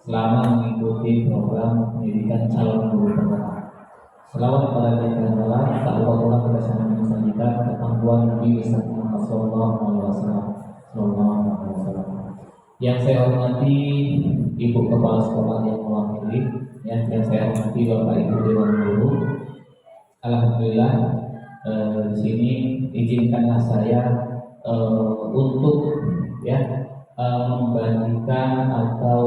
selama mengikuti program pendidikan calon guru penggerak. Selawat kepada Allah, tak lupa pula kita sama mensajikan ketentuan Nabi Muhammad Sallallahu Alaihi Wasallam. Yang saya hormati Ibu Kepala Sekolah yang mewakili, yang saya hormati Bapak Ibu Dewan Guru. Alhamdulillah di sini izinkanlah saya untuk membagikan atau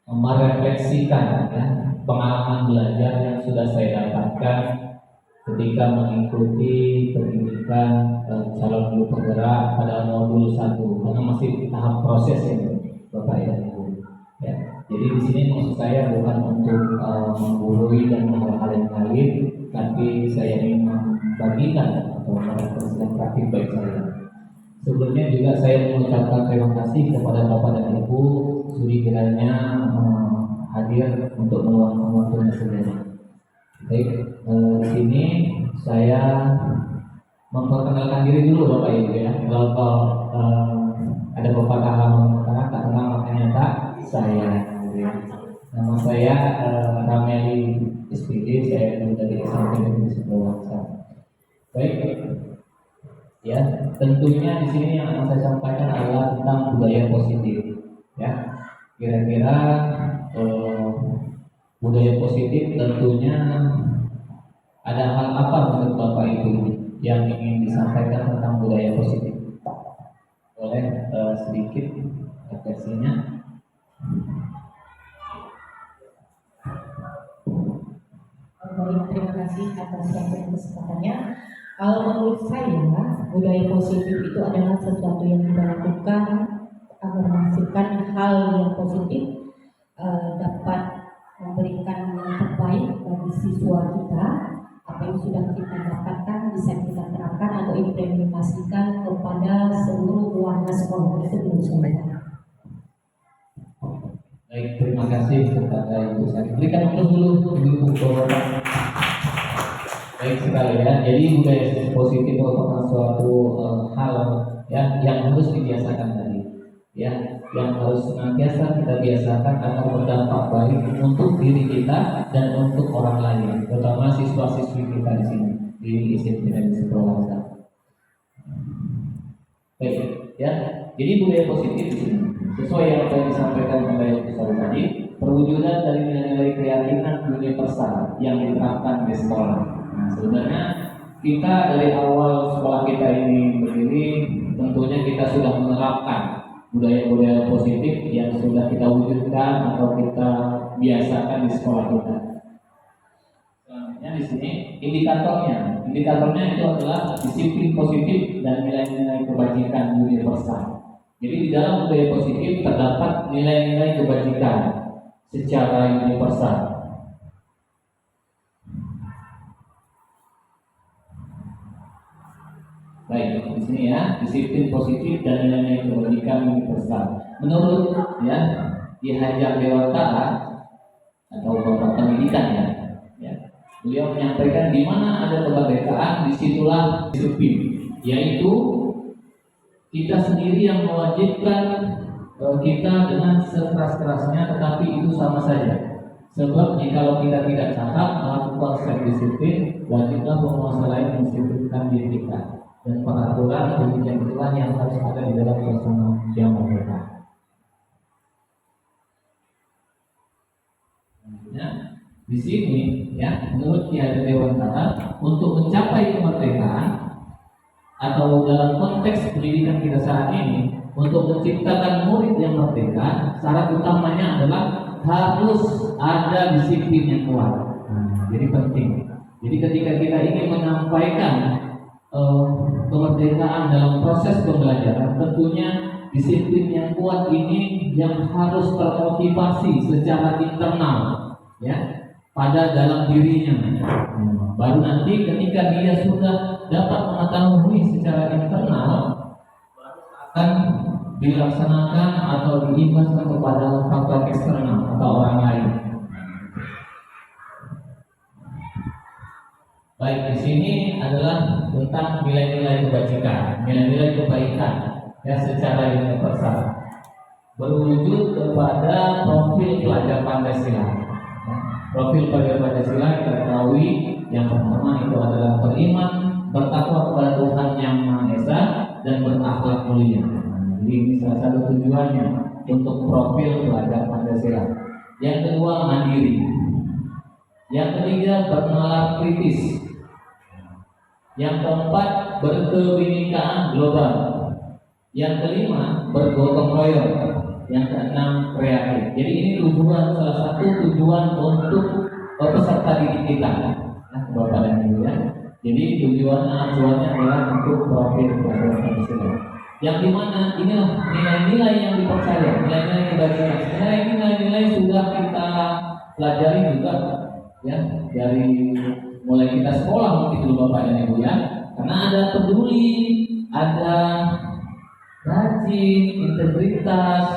merefleksikan pengalaman belajar yang sudah saya dapatkan ketika mengikuti pendidikan calon guru penggerak pada modul 1, karena masih tahap proses ini, Bapak dan Ibu. Ya. Jadi di sini maksud saya bukan untuk menggurui dan hal-hal yang lain, tapi saya ingin membagikan atau merefleksikan praktik baik saya. Sebelumnya juga saya mengucapkan terima kasih kepada Bapak dan Ibu sudi kiranya hadir untuk meluangkan waktunya sendiri. Baik, di sini saya memperkenalkan diri dulu Bapak Ibu ya. Kalau ada pepatah lama mengatakan tak kenal maka nyata saya. Ya. Nama saya Rameli SPD, saya dari SMP Negeri 10 Baik. Ya, tentunya di sini yang akan saya sampaikan adalah tentang budaya positif. Ya, kira-kira budaya positif tentunya ada hal apa menurut Bapak Ibu yang ingin disampaikan tentang budaya positif? Boleh sedikit refleksinya? Baik, terima kasih atas kesempatannya. Kalau menurut saya, budaya positif itu adalah sesuatu yang kita lakukan agar menghasilkan hal yang positif, dapat memberikan yang terbaik bagi siswa kita. Apa yang sudah kita dapatkan bisa kita terapkan atau implementasikan kepada seluruh warga sekolah. Itu menurut saya. Baik, terima kasih kepada Ibu. Saya berikan untuk dulu Ibu. Baik sekali ya. Jadi budaya positif merupakan suatu hal ya yang harus dibiasakan tadi. Ya, yang harus senantiasa kita biasakan agar berdampak baik untuk diri kita dan untuk orang lain, terutama siswa-siswi kita di sini di SMP Negeri 10. Baik, ya. Jadi budaya positif di sini sesuai yang telah disampaikan oleh Ustaz tadi, perwujudan dari nilai-nilai keyakinan universal yang diterapkan di sekolah. Nah, sebenarnya kita dari awal sekolah kita ini berdiri, tentunya kita sudah menerapkan budaya-budaya positif yang sudah kita wujudkan atau kita biasakan di sekolah kita. Selanjutnya di sini indikatornya itu adalah disiplin positif dan nilai-nilai kebajikan universal. Jadi di dalam budaya positif terdapat nilai-nilai kebajikan secara universal. Baik, di sini ya, disiplin positif dan nilai-nilai kebajikan universal. Menurut Ki Hajar Dewantara atau Bapak Pendidikan ya, beliau menyampaikan di mana ada kemerdekaan disitulah disiplin, yaitu kita sendiri yang mewajibkan kita dengan sekeras-kerasnya, tetapi itu sama saja. Sebab jika kita tidak cakap melakukan self disiplin, wajiblah penguasa lain mendisiplinkan diri kita. Dan peraturan demikian itulah yang harus ada di dalam suasana yang merdeka. Di sini ya, menurut Ki Hajar Dewantara, untuk mencapai kemerdekaan atau dalam konteks pendidikan kita saat ini, untuk menciptakan murid yang merdeka, syarat utamanya adalah harus ada disiplin yang kuat. Jadi penting. Jadi ketika kita ingin menyampaikan kemerdekaan dalam proses pembelajaran, tentunya disiplin yang kuat ini yang harus termotivasi secara internal ya pada dalam dirinya. Baru nanti ketika dia sudah dapat mengetahui secara internal, akan dilaksanakan atau diimbaskan kepada faktor eksternal atau orang lain. Baik, di sini adalah tentang nilai-nilai kebajikan, nilai-nilai kebaikan ya secara universal. berwujud kepada profil pelajar Pancasila. Profil pelajar Pancasila kita ketahui yang pertama itu adalah beriman, bertakwa kepada Tuhan Yang Maha Esa, dan berakhlak mulia. Jadi ini salah satu tujuannya untuk profil pelajar Pancasila. Yang kedua, mandiri. Yang ketiga, bernalar kritis. Yang keempat, berkebinekaan global. Yang kelima, bergotong royong. Yang keenam, kreatif. Jadi ini salah satu tujuan untuk peserta didik kita, nah, Bapak dan Ibu ya. Jadi acuannya adalah untuk profil pelajar Pancasila. Yang dimana inilah nilai-nilai yang dipercaya, nilai-nilai yang dibagikan. Sebenarnya nilai-nilai sudah kita pelajari juga ya dari mulai kita sekolah mungkin dulu Bapak dan Ibu ya. Karena ada peduli, ada rajin, integritas,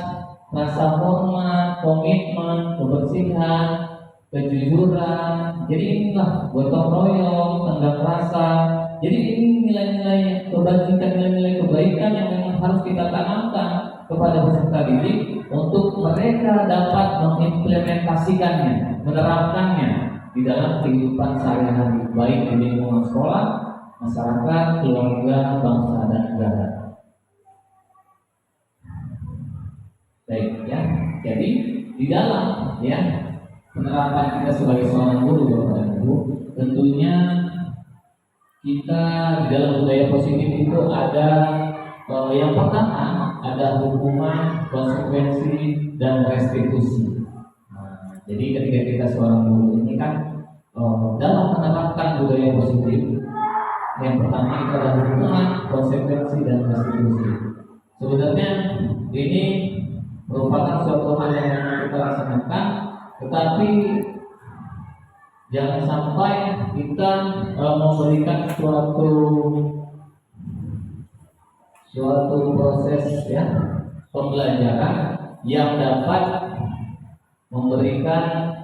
rasa hormat, komitmen, kebersihan, kejujuran. Jadi inilah gotong royong, tenggang rasa. Jadi ini nilai-nilai kebajikan, nilai-nilai kebaikan yang memang harus kita tanamkan kepada peserta didik untuk mereka dapat mengimplementasikannya, menerapkannya di dalam kehidupan sehari-hari, baik di lingkungan sekolah, masyarakat, keluarga, bangsa dan negara. Baik ya, jadi di dalam ya penerapan kita sebagai seorang guru Bapak dan Ibu, tentunya kita di dalam budaya positif itu ada yang pertama ada hukuman, konsekuensi dan restitusi. Nah, jadi ketika kita seorang guru ini kan dalam menerapkan budaya positif, yang pertama itu ada hukuman, konsekuensi dan restitusi. Sebenarnya ini merupakan suatu hal yang kita laksanakan, tetapi jangan sampai kita memberikan suatu proses ya pembelajaran yang dapat memberikan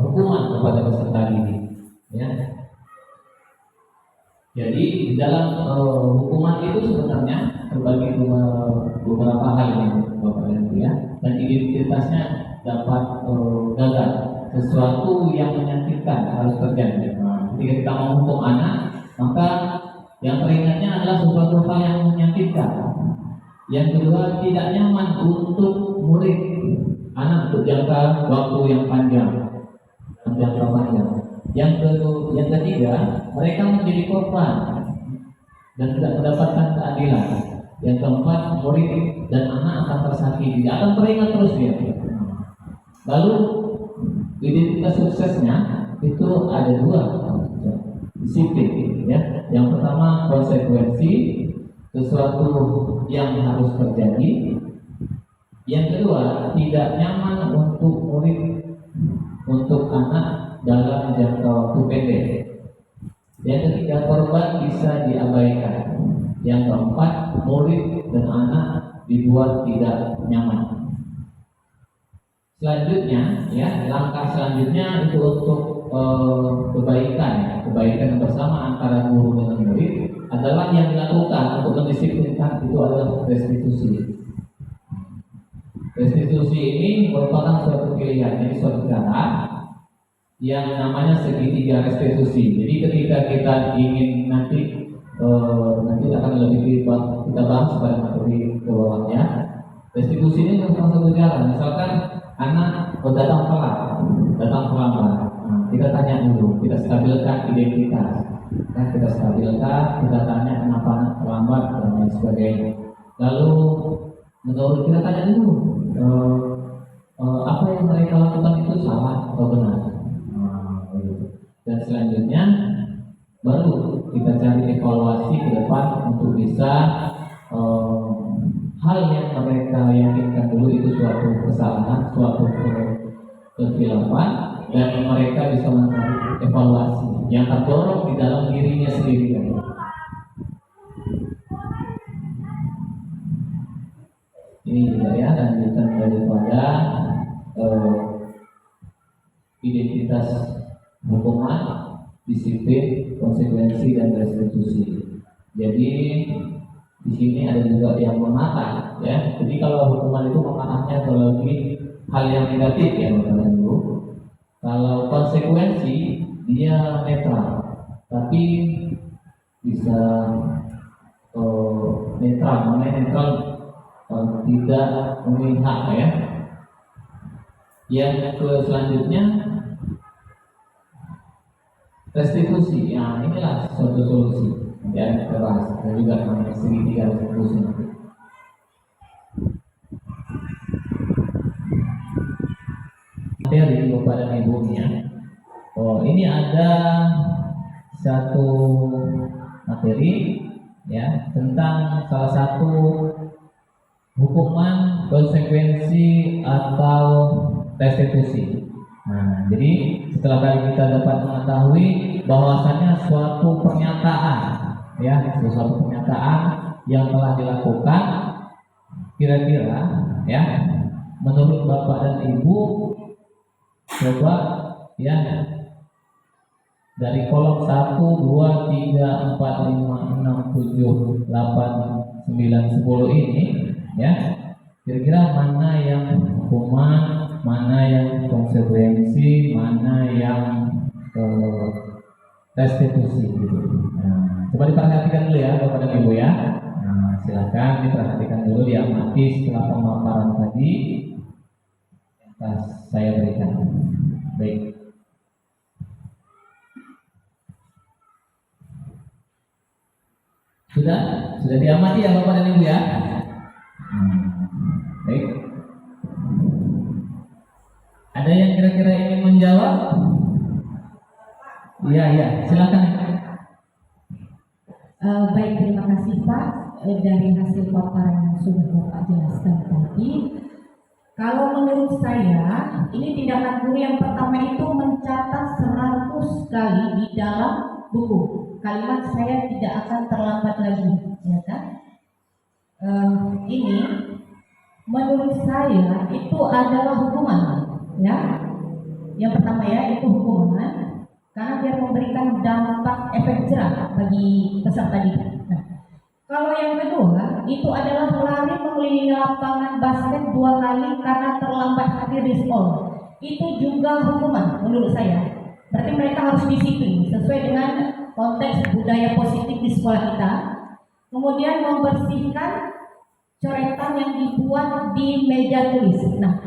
hukuman kepada peserta didik ya. Jadi di dalam hukuman itu sebenarnya terbagi beberapa hal yang Bapak dan Ibu ya, dan identitasnya dapat gagal. Sesuatu yang menyakitkan harus terjadi. Nah, ketika kita menghukum anak, maka yang teringatnya adalah sesuatu hal yang menyakitkan. Yang kedua, tidak nyaman untuk murid anak untuk jangka waktu yang panjang. Yang ketiga, mereka menjadi korban dan tidak mendapatkan keadilan. Yang keempat, murid dan anak akan tersakiti, akan teringat terus dia. Lalu identitas suksesnya itu ada dua disiplin ya. Yang pertama konsekuensi, sesuatu yang harus terjadi. Yang kedua, tidak nyaman untuk murid, untuk anak dalam jangka waktu pendek. Yang ketiga, korban bisa diabaikan. Yang keempat, murid dan anak dibuat tidak nyaman. Selanjutnya, ya langkah selanjutnya itu untuk kebaikan bersama antara guru dengan murid adalah yang dilakukan untuk mendisiplinkan itu adalah restitusi. Restitusi ini merupakan suatu pilihan, jadi suatu cara yang namanya segitiga restitusi. Jadi ketika kita ingin nanti akan lebih kita bahas pada materi ke bawahnya. Restitusi ini merupakan satu jalan. Misalkan anak datang terlambat. Nah, kita tanya dulu, kita stabilkan identitas. Kita tanya kenapa anak terlambat dan lain sebagainya. Lalu menurut kita tanya dulu apa yang mereka lakukan itu salah atau benar. Dan selanjutnya baru kita cari evaluasi ke depan untuk bisa hal yang mereka yakinkan dulu itu suatu kesalahan, suatu kekhilapan, dan mereka bisa mencari evaluasi yang terdorong di dalam dirinya sendiri. Ini juga ya lanjutan daripada identitas hukuman, disiplin, konsekuensi dan restitusi. Jadi Di sini ada juga yang memarah, ya. Jadi kalau hukuman itu memarahnya kalau lebih hal yang negatif ya Bapak dan Ibu. Kalau konsekuensi dia netral, tapi bisa netral, namanya netral, tidak memihak ya. Yang selanjutnya restitusi, ya inilah suatu solusi ya kita bahas. Ada juga namanya segitiga restitusi nanti. Materi Bapak dan Ibunya. Oh, ini ada satu materi ya tentang salah satu hukuman, konsekuensi atau restitusi. Nah, jadi setelah tadi kita dapat mengetahui bahwasannya suatu pernyataan, ya, suatu pernyataan yang telah dilakukan, kira-kira, ya, menurut Bapak dan Ibu, coba, ya, dari kolom 1, 2, 3, 4, 5, 6, 7, 8, 9, 10 ini, ya, kira-kira mana yang hukuman, mana yang konsekuensi, mana yang restitusi gitu. Nah, coba diperhatikan dulu ya Bapak dan Ibu ya. Nah, silakan diperhatikan dulu, diamati setelah pemaparan tadi yang telah saya berikan. Baik. Sudah diamati ya Bapak dan Ibu ya. Baik. Ada yang kira-kira ingin menjawab? Iya, silakan. Baik, terima kasih Pak. Dari hasil paparan yang sudah Bapak jelaskan tadi, kalau menurut saya, ini tindakan guru yang pertama itu mencatat 100 kali di dalam buku. Kalimat saya tidak akan terlambat lagi, ya kan? Ini menurut saya itu adalah hukuman, ya. Yang pertama ya itu hukuman karena dia memberikan dampak efek jerah bagi peserta didik. Nah, kalau yang kedua itu adalah lari mengelilingi lapangan basket 2 kali karena terlambat hadir di sekolah. Itu juga hukuman menurut saya. Berarti mereka harus disiplin sesuai dengan konteks budaya positif di sekolah kita. Kemudian membersihkan coretan yang dibuat di meja tulis. Nah,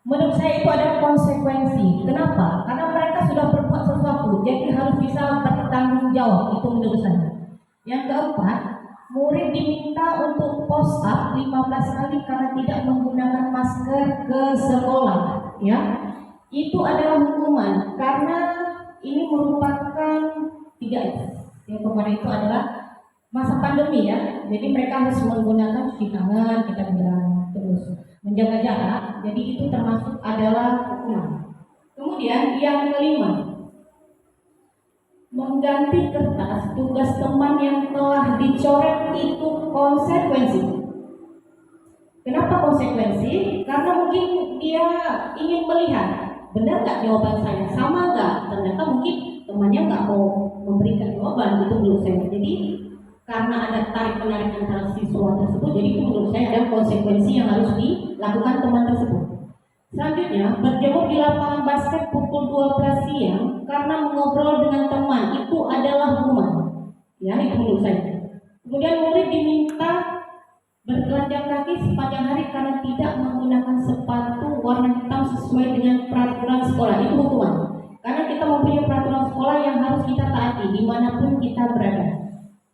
menurut saya itu ada konsekuensi. Kenapa? Karena mereka sudah berbuat sesuatu, jadi harus bisa bertanggung jawab. Itu menurut saya. Yang keempat, murid diminta untuk post up 15 kali karena tidak menggunakan masker ke sekolah. Ya, itu adalah hukuman karena ini merupakan 3S. Yang kemarin itu adalah masa pandemi ya, jadi mereka harus menggunakan cuci tangan, kita bilang, terus menjaga jarak. Jadi itu termasuk adalah hukuman. Kemudian yang kelima, mengganti kertas tugas teman yang telah dicoret itu konsekuensi. Kenapa konsekuensi? Karena mungkin dia ingin melihat benar nggak jawaban saya, sama nggak? Ternyata mungkin temannya nggak mau memberikan jawaban, itu menurut saya. Jadi karena ada tarik menarik antara siswa tersebut, jadi itu menurut saya ada konsekuensi yang harus dilakukan teman tersebut. Selanjutnya, berjemur di lapangan basket pukul 12 siang karena mengobrol dengan teman, itu adalah hukuman. Ya, itu menurut saya. Kemudian murid diminta bertelanjang kaki sepanjang hari karena tidak menggunakan sepatu warna hitam sesuai dengan peraturan sekolah, itu hukuman. Karena kita mempunyai peraturan sekolah yang harus kita taati dimanapun kita berada.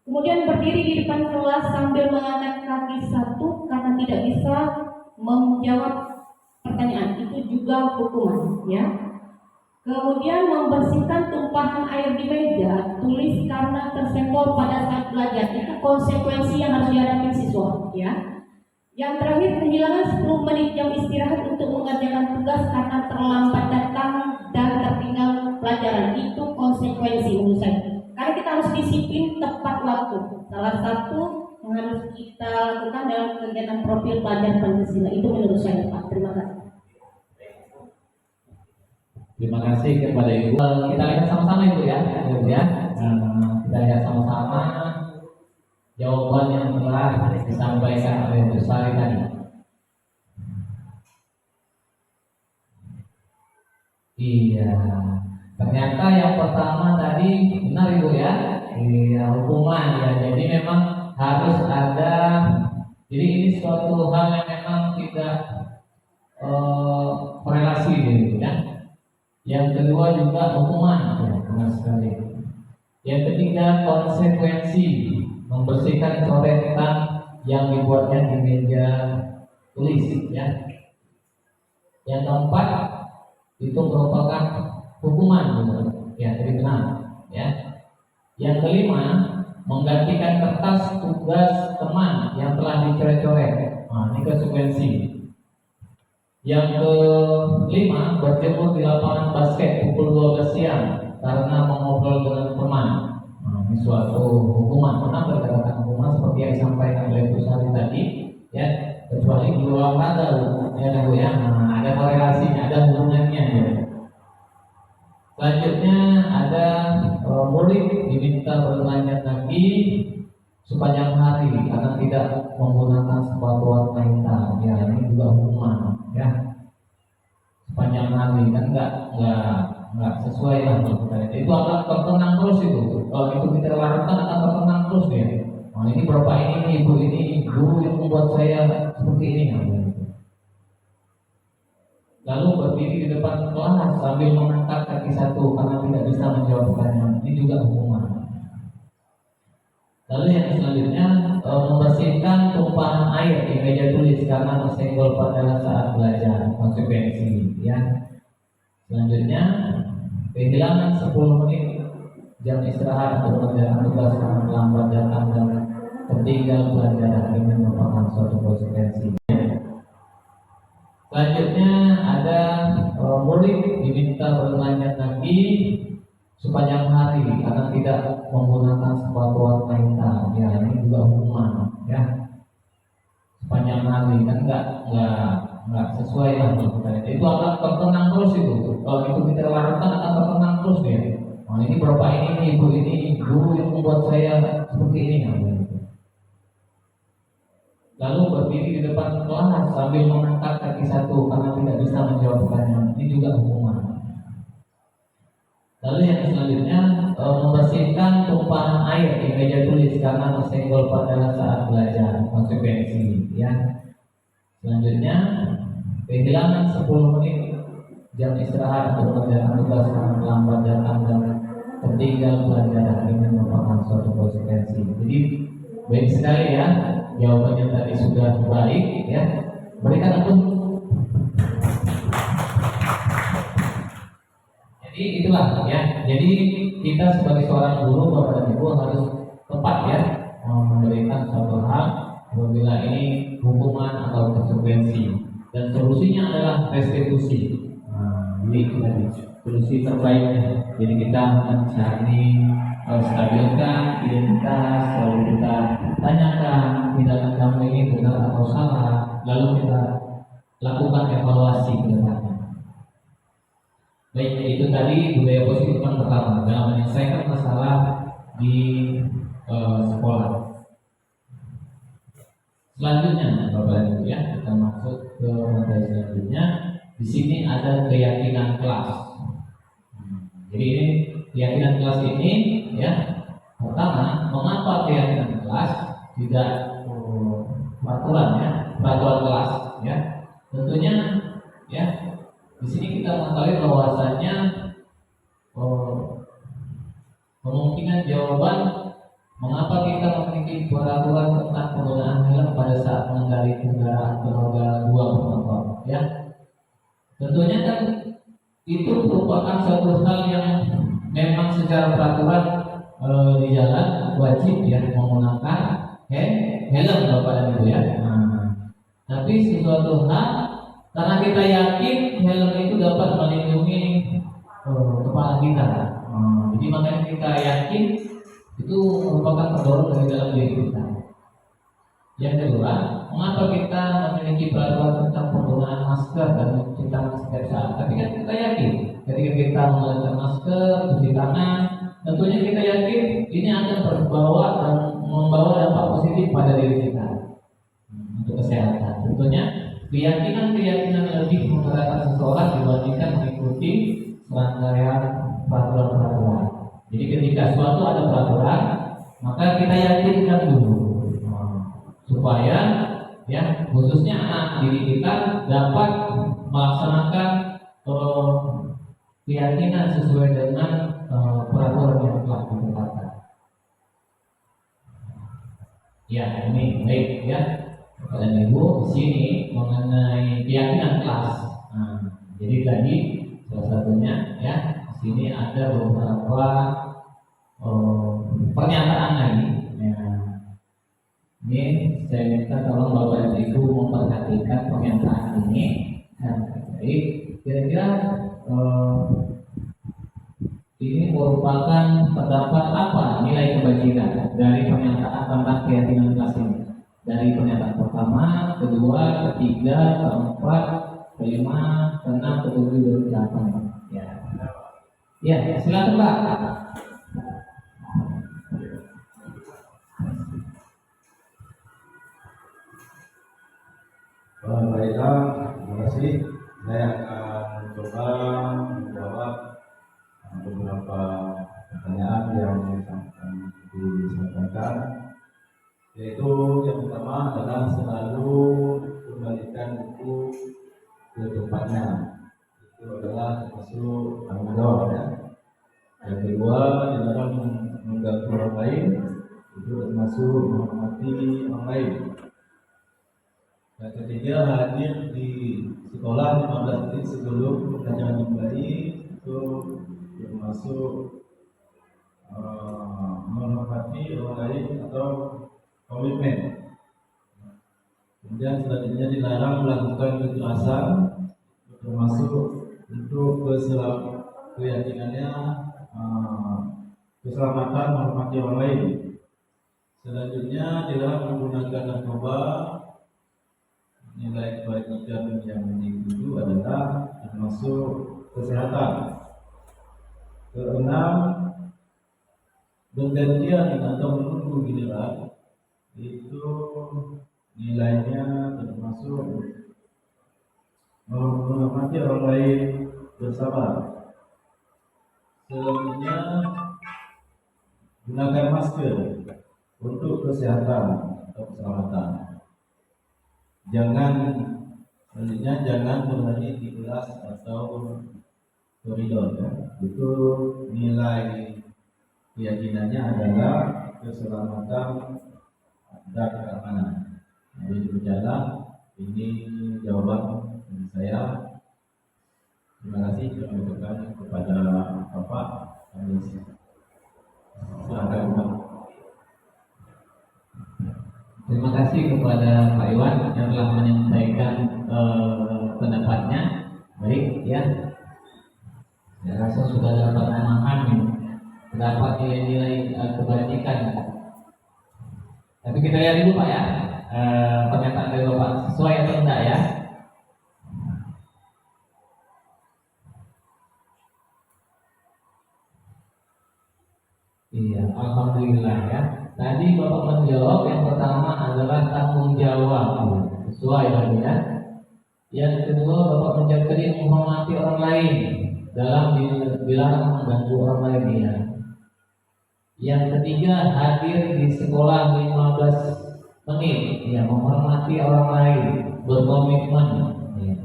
Kemudian berdiri di depan kelas sambil mengangkat kaki satu karena tidak bisa menjawab pertanyaan, itu juga hukuman, ya. Kemudian membersihkan tumpahan air di meja tulis karena tersenggol pada saat belajar, itu konsekuensi yang harus dihadapi siswa, ya. Yang terakhir, kehilangan 10 menit jam istirahat untuk mengerjakan tugas karena terlambat datang dan tertinggal pelajaran, itu konsekuensi menurut saya. Karena kita harus disiplin tepat waktu. Salah satu yang harus kita lakukan dalam kegiatan profil pelajar Pancasila, itu menurut saya Pak. Terima kasih. Terima kasih kepada Ibu. Kita lihat sama-sama Ibu ya, Ibu ya. Kita lihat sama-sama jawaban yang telah disampaikan oleh Bu Sari tadi. Iya, ternyata yang pertama tadi benar Ibu ya. Iya, hukuman ya. Jadi memang harus ada. Jadi ini suatu hal yang memang tidak korelasi gitu ya. Yang kedua juga hukuman, ya, benar sekali. Yang ketiga konsekuensi, membersihkan coretan yang dibuatnya di meja tulis ya. Yang keempat itu merupakan hukuman, ya, jadi benar ya. Yang kelima, menggantikan kertas tugas teman yang telah dicoret-coret. Nah, ini konsekuensi. Yang kelima, berjemur di lapangan basket pukul 12 siang karena mengobrol dengan teman. Nah, ini suatu hukuman. Kenapa dikatakan hukuman seperti yang disampaikan oleh Bu Sari tadi, ya, kecuali di olahraga, ya, Bu ya. Nah, ada korelasinya, ada hubungannya. Ya. Selanjutnya ada murid diminta bertelanjang kaki sepanjang hari karena tidak menggunakan sepatu warna hitam. Ya, ini juga hukuman ya. Sepanjang hari kan nggak sesuai lah itu akan terkenang terus itu. Kalau itu kita lakukan akan terkenang terus ya. Nah, ini bapak ini, ibu ini, guru yang membuat saya seperti ini. Lalu berdiri di depan kelas sambil mengangkat kaki satu karena tidak bisa menjawab pertanyaan. Ini juga hukuman. Lalu yang selanjutnya membersihkan tumpahan air di meja tulis karena tersenggol pada saat belajar. Konsekuensi ya. Selanjutnya kehilangan 10 menit jam istirahat untuk mengerjakan tugas karena terlambat datang dan tertinggal pelajaran. Ini merupakan suatu konsekuensi. Selanjutnya ada murid diminta bertelanjang kaki sepanjang hari karena tidak menggunakan sepatu warna hitam. Ya, ini juga hukuman ya. Sepanjang hari kan nggak sesuai lah itu akan terkenang terus itu. Kalau itu kita lakukan akan terkenang terus ya. Nah, ini bapak ini, ibu ini, guru yang membuat saya seperti ini. Lalu berdiri di depan kelas sambil mengangkat kaki satu karena tidak bisa menjawab pertanyaan. Ini juga hukuman. Lalu yang selanjutnya membersihkan tumpahan air di meja tulis karena tersenggol pada saat belajar. Konsekuensi ya. Selanjutnya kehilangan 10 menit jam istirahat untuk mengerjakan tugas karena terlambat datang dan tertinggal pelajaran. Ini merupakan suatu konsekuensi. Jadi baik sekali ya. Jawabannya tadi sudah baik ya. Berikan aku. Jadi itulah ya. Jadi kita sebagai seorang guru, Bapak dan Ibu harus tepat ya memberikan suatu hal apabila ini hukuman atau konsekuensi. Dan solusinya adalah restitusi. Jadi itu tadi solusi terbaiknya. Jadi kita mencari stabilkan identitas, lalu kita tanyakan tindakan kamu ini benar atau salah, lalu kita lakukan evaluasi ke depannya. Baik, itu tadi budaya positif yang pertama dalam menyelesaikan masalah di sekolah. Selanjutnya, Bapak dan Ibu ya, kita masuk ke materi selanjutnya. Di sini ada keyakinan kelas. Jadi ini keyakinan kelas ini ya. Pertama, mengapa keyakinan kelas tidak peraturan ya, peraturan kelas ya. Tentunya ya, di sini kita mengetahui bahwasanya kemungkinan jawaban mengapa kita memiliki peraturan tentang penggunaan helm pada saat mengendarai kendaraan roda 2 bermotor ya. Tentunya kan itu merupakan suatu hal yang memang secara peraturan di jalan wajib ya menggunakan helm Bapak dan Ibu ya. Tapi sesuatu hal karena kita yakin helm itu dapat melindungi kepala kita. Jadi makanya kita yakin itu merupakan pendorong dari dalam diri kita. Yang kedua, mengapa kita memiliki peraturan tentang penggunaan masker dan mencuci tangan setiap saat? Tapi kan kita yakin ketika kita menggunakan masker, cuci tangan, tentunya kita yakin ini akan membawa dampak positif pada diri kita. keyakinan lebih menggerakkan seseorang dibandingkan mengikuti serangkaian peraturan-peraturan. Jadi ketika suatu ada peraturan, maka kita yakinkan dulu supaya ya khususnya anak didik kita dapat melaksanakan keyakinan sesuai dengan peraturan yang telah ditetapkan. Ya, ini baik ya. Dan Ibu di sini mengenai keyakinan kelas. Jadi tadi salah satunya ya di sini ada beberapa pernyataan lagi. Ya. Ini saya minta tolong Bapak dan Ibu memperhatikan pernyataan ini. Jadi kira-kira ini merupakan pendapat apa nilai kebajikan dari pernyataan tentang keyakinan kelas ini? Dari pernyataan pertama, kedua, ketiga, keempat, kelima, keenam, ketujuh, kedelapan. Ya, silakan Pak. Baiklah, terima kasih. Saya akan coba menjawab beberapa pertanyaan yang disampaikan. Yaitu yang pertama adalah selalu kembalikan buku ke tempatnya. Itu adalah termasuk tanggung jawab ya. Yang kedua, dilarang mengganggu orang lain. Itu termasuk menghormati orang lain. Yang ketiga, hadir di sekolah 15 menit sebelum pembelajaran dimulai. Itu termasuk menghormati orang lain atau komitmen. Kemudian selanjutnya dilarang melakukan kekerasan, termasuk untuk keyakinannya keselamatan menghormati orang lain. Selanjutnya dilarang menggunakan narkoba. Nilai kebajikan yang itu adalah termasuk kesehatan. Keenam, bergantian atau menunggu giliran itu nilainya termasuk menghormati orang lain, bersabar. Selanjutnya, gunakan masker untuk kesehatan atau keselamatan. Selanjutnya jangan berhenti di kelas atau koridor ya. Itu nilai keyakinannya adalah keselamatan dan keamanan. Jadi berjalan. Ini jawaban dari saya. Terima kasih telah mengucapkan kepada Bapak. Silakan Pak. Terima kasih kepada Pak Iwan yang telah menyampaikan pendapatnya. Baik ya. Saya rasa sudah dapat memahami pendapat nilai-nilai kebajikan. Tapi kita lihat dulu Pak ya, pernyataan dari Bapak sesuai atau tidak ya. Iya, alhamdulillah ya. Tadi Bapak menjawab yang pertama adalah tanggung jawab, sesuai tadi ya. Yang kedua Bapak menjaga menghormati orang lain dalam dilarang mengganggu orang lain ya. Yang ketiga hadir di sekolah 15 menit ya, menghormati orang lain, berkomitmen ya.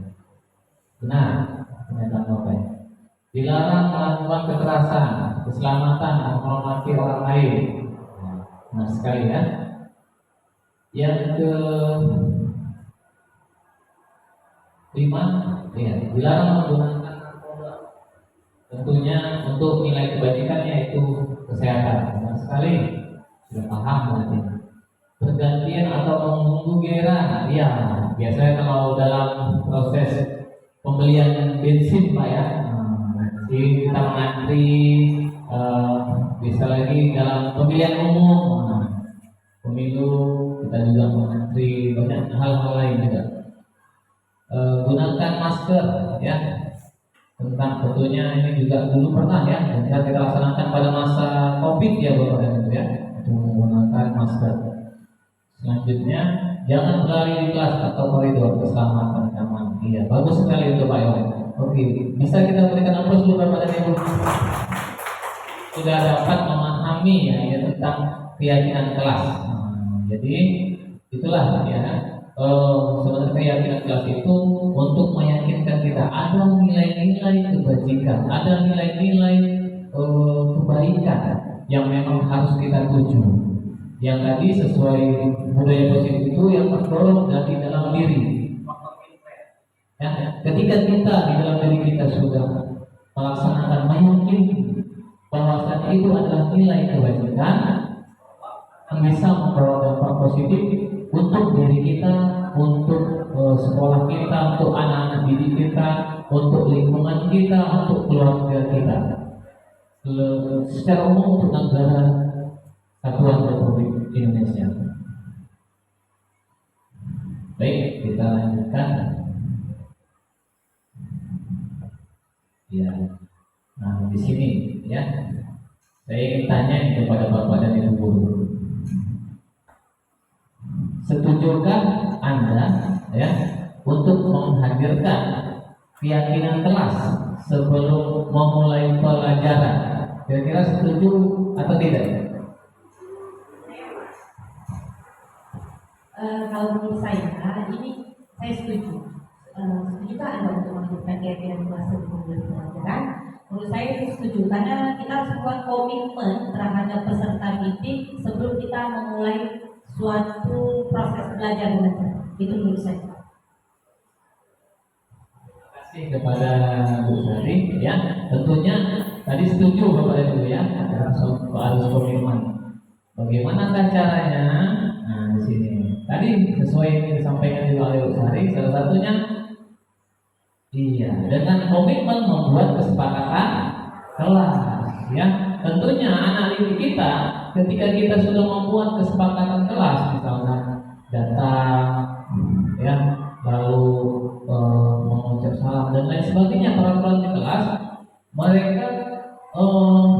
Benar pernyataan Bapak. Dilarang melakukan kekerasan, keselamatan, menghormati orang lain. Nah sekali ya. Yang kelima ya, dilarang menggunakan narkoba. Tentunya untuk nilai kebajikannya itu kesehatan. Benar sekali, sudah paham berarti. Bergantian atau menunggu giliran, ya biasanya kalau dalam proses pembelian bensin Pak ya, kita mengantri, bisa lagi dalam pemilihan umum, pemilu kita juga mengantri, banyak hal-hal lain juga. Gunakan masker ya. Tentang tentunya ini juga dulu pernah ya, bisa kita laksanakan pada masa COVID ya Bapak dan Ibu ya, untuk menggunakan masker. Selanjutnya Jangan berlari di kelas atau koridor, keselamatan aman. Iya, bagus sekali itu Pak Iwan. Oke, bisa kita berikan aplaus dulu Bapak dan Ibu. Sudah dapat memahami ya tentang keyakinan kelas. Jadi itulah ya. Sebenarnya keyakinan kelas itu untuk meyakinkan kita ada nilai-nilai kebajikan, ada nilai-nilai kebaikan yang memang harus kita tuju. Yang tadi sesuai budaya positif itu yang terdorong dari dalam diri. Ya, ketika kita di dalam diri kita sudah melaksanakan meyakini bahwasanya itu adalah nilai kebajikan yang bisa membawa dampak positif untuk diri kita, untuk sekolah kita, untuk anak-anak didik kita, untuk lingkungan kita, untuk keluarga kita, secara umum untuk negara Kesatuan Republik Indonesia. Baik, kita lanjutkan. Ya, nah di sini ya, saya ingin tanya kepada Bapak dan Ibu guru. Setujukah Anda ya untuk menghadirkan keyakinan kelas sebelum memulai pelajaran? Kira-kira setuju atau tidak? Kalau menurut saya, ini saya setuju. Setujukah Anda untuk menghadirkan keyakinan kelas sebelum memulai pelajaran? Menurut saya itu setuju, karena kita harus membuat komitmen terhadap peserta didik sebelum kita memulai suatu proses belajar mengajar. Itu menurut saya. Terima kasih kepada Bu Sari ya. Tentunya tadi setuju Bapak dan Ibu ya, harus komitmen. Bagaimana caranya? Nah di sini. Tadi sesuai yang disampaikan juga oleh Bu Sari, salah satunya iya dengan komitmen membuat kesepakatan kelas ya. Tentunya anak didik kita ketika kita sudah membuat kesepakatan kelas, misalnya datang ya, lalu mengucap salam dan lain sebagainya peraturan di kelas, mereka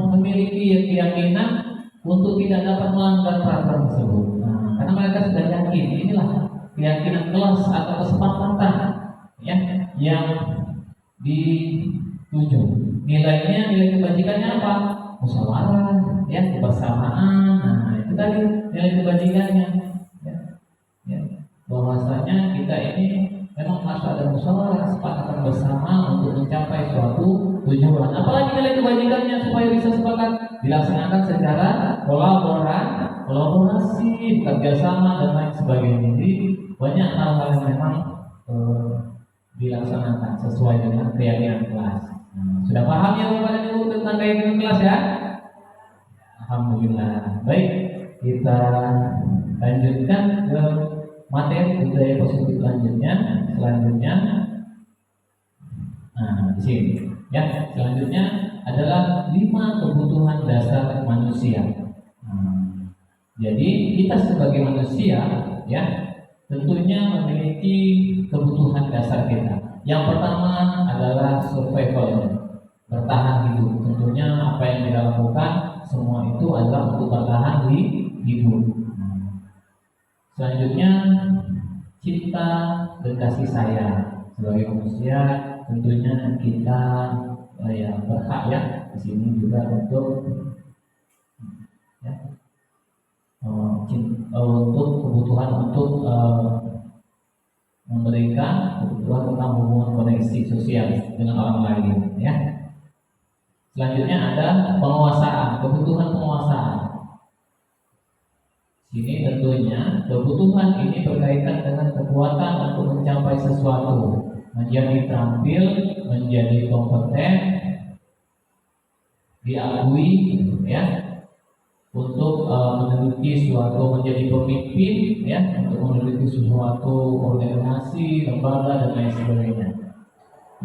memiliki keyakinan untuk tidak dapat melanggar peraturan tersebut. Nah, karena mereka sudah yakin inilah keyakinan kelas atau kesepakatan ya yang dituju. Nilainya, nilai kebajikannya apa? Musyawarah, ya, kebersamaan. Nah, itu tadi nilai kebajikannya. Ya. Bahwasanya kita ini memang harus ada musyawarah, kesepakatan bersama untuk mencapai suatu tujuan. Apalagi nilai kebajikannya supaya bisa sepakat dilaksanakan secara kolaborasi, kerjasama dan lain sebagainya. Jadi banyak hal-hal yang memang dilaksanakan sesuai dengan keyakinan kelas. Sudah paham ya Bapak dan Ibu tentang keyakinan kelas ya? Alhamdulillah. Baik, kita lanjutkan ke materi budaya positif selanjutnya. Nah, di sini ya. Selanjutnya adalah 5 kebutuhan dasar manusia. Jadi kita sebagai manusia ya tentunya memiliki kebutuhan dasar kita. Yang pertama adalah survival, bertahan hidup. Tentunya apa yang kita lakukan semua itu adalah untuk bertahan hidup. Selanjutnya cinta dan kasih sayang. Sebagai manusia tentunya kita ya berhak ya di sini juga untuk ya, untuk kebutuhan untuk memberikan kebutuhan tentang hubungan koneksi sosial dengan orang lain ya. Selanjutnya ada penguasaan, kebutuhan penguasaan. Sini tentunya kebutuhan ini berkaitan dengan kekuatan untuk mencapai sesuatu, menjadi terampil, menjadi kompeten, diakui ya, untuk menduduki suatu, menjadi pemimpin ya, untuk menduduki suatu organisasi, lembaga dan lain sebagainya.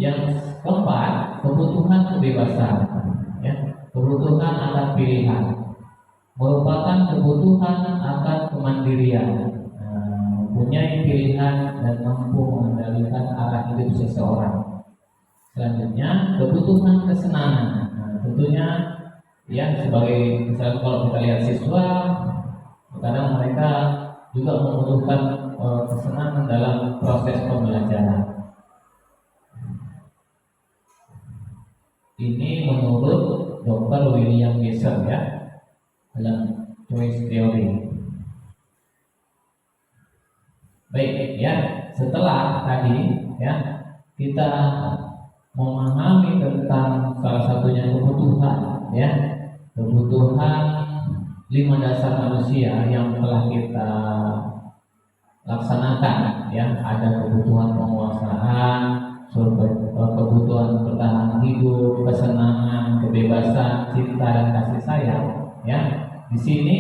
Yang keempat, kebutuhan kebebasan ya, kebutuhan akan pilihan, merupakan kebutuhan akan kemandirian, mempunyai pilihan dan mampu mengendalikan arah hidup seseorang. Selanjutnya kebutuhan kesenangan. Tentunya ya sebagai misalnya kalau kita lihat siswa, kadang mereka juga membutuhkan kesenangan dalam proses pembelajaran. Ini menurut Dr. William Geiser ya, dalam choice theory. Baik ya, setelah tadi ya kita memahami tentang salah satunya kebutuhan ya, kebutuhan 5 dasar manusia yang telah kita laksanakan ya. Ada kebutuhan penguasaan, kebutuhan bertahan hidup, kesenangan, kebebasan, cinta dan kasih sayang ya. Di sini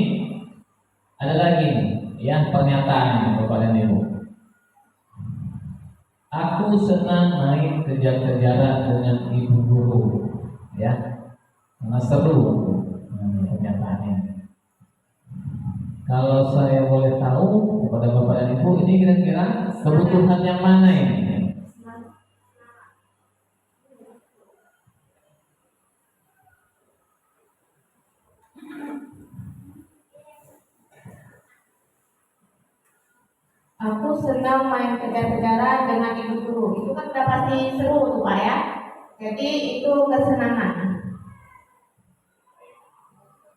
ada lagi nih ya pernyataan Bapak dan Ibu. Aku senang main kejar-kejaran dengan ibu guru ya, karena seru pernyataannya. Kalau saya boleh tahu kepada Bapak dan Ibu, ini kira-kira kebutuhan yang mana ini? Aku senang main kejar-kejaran dengan ibu guru. Itu kan udah pasti seru tuh Pak ya. Jadi itu kesenangan.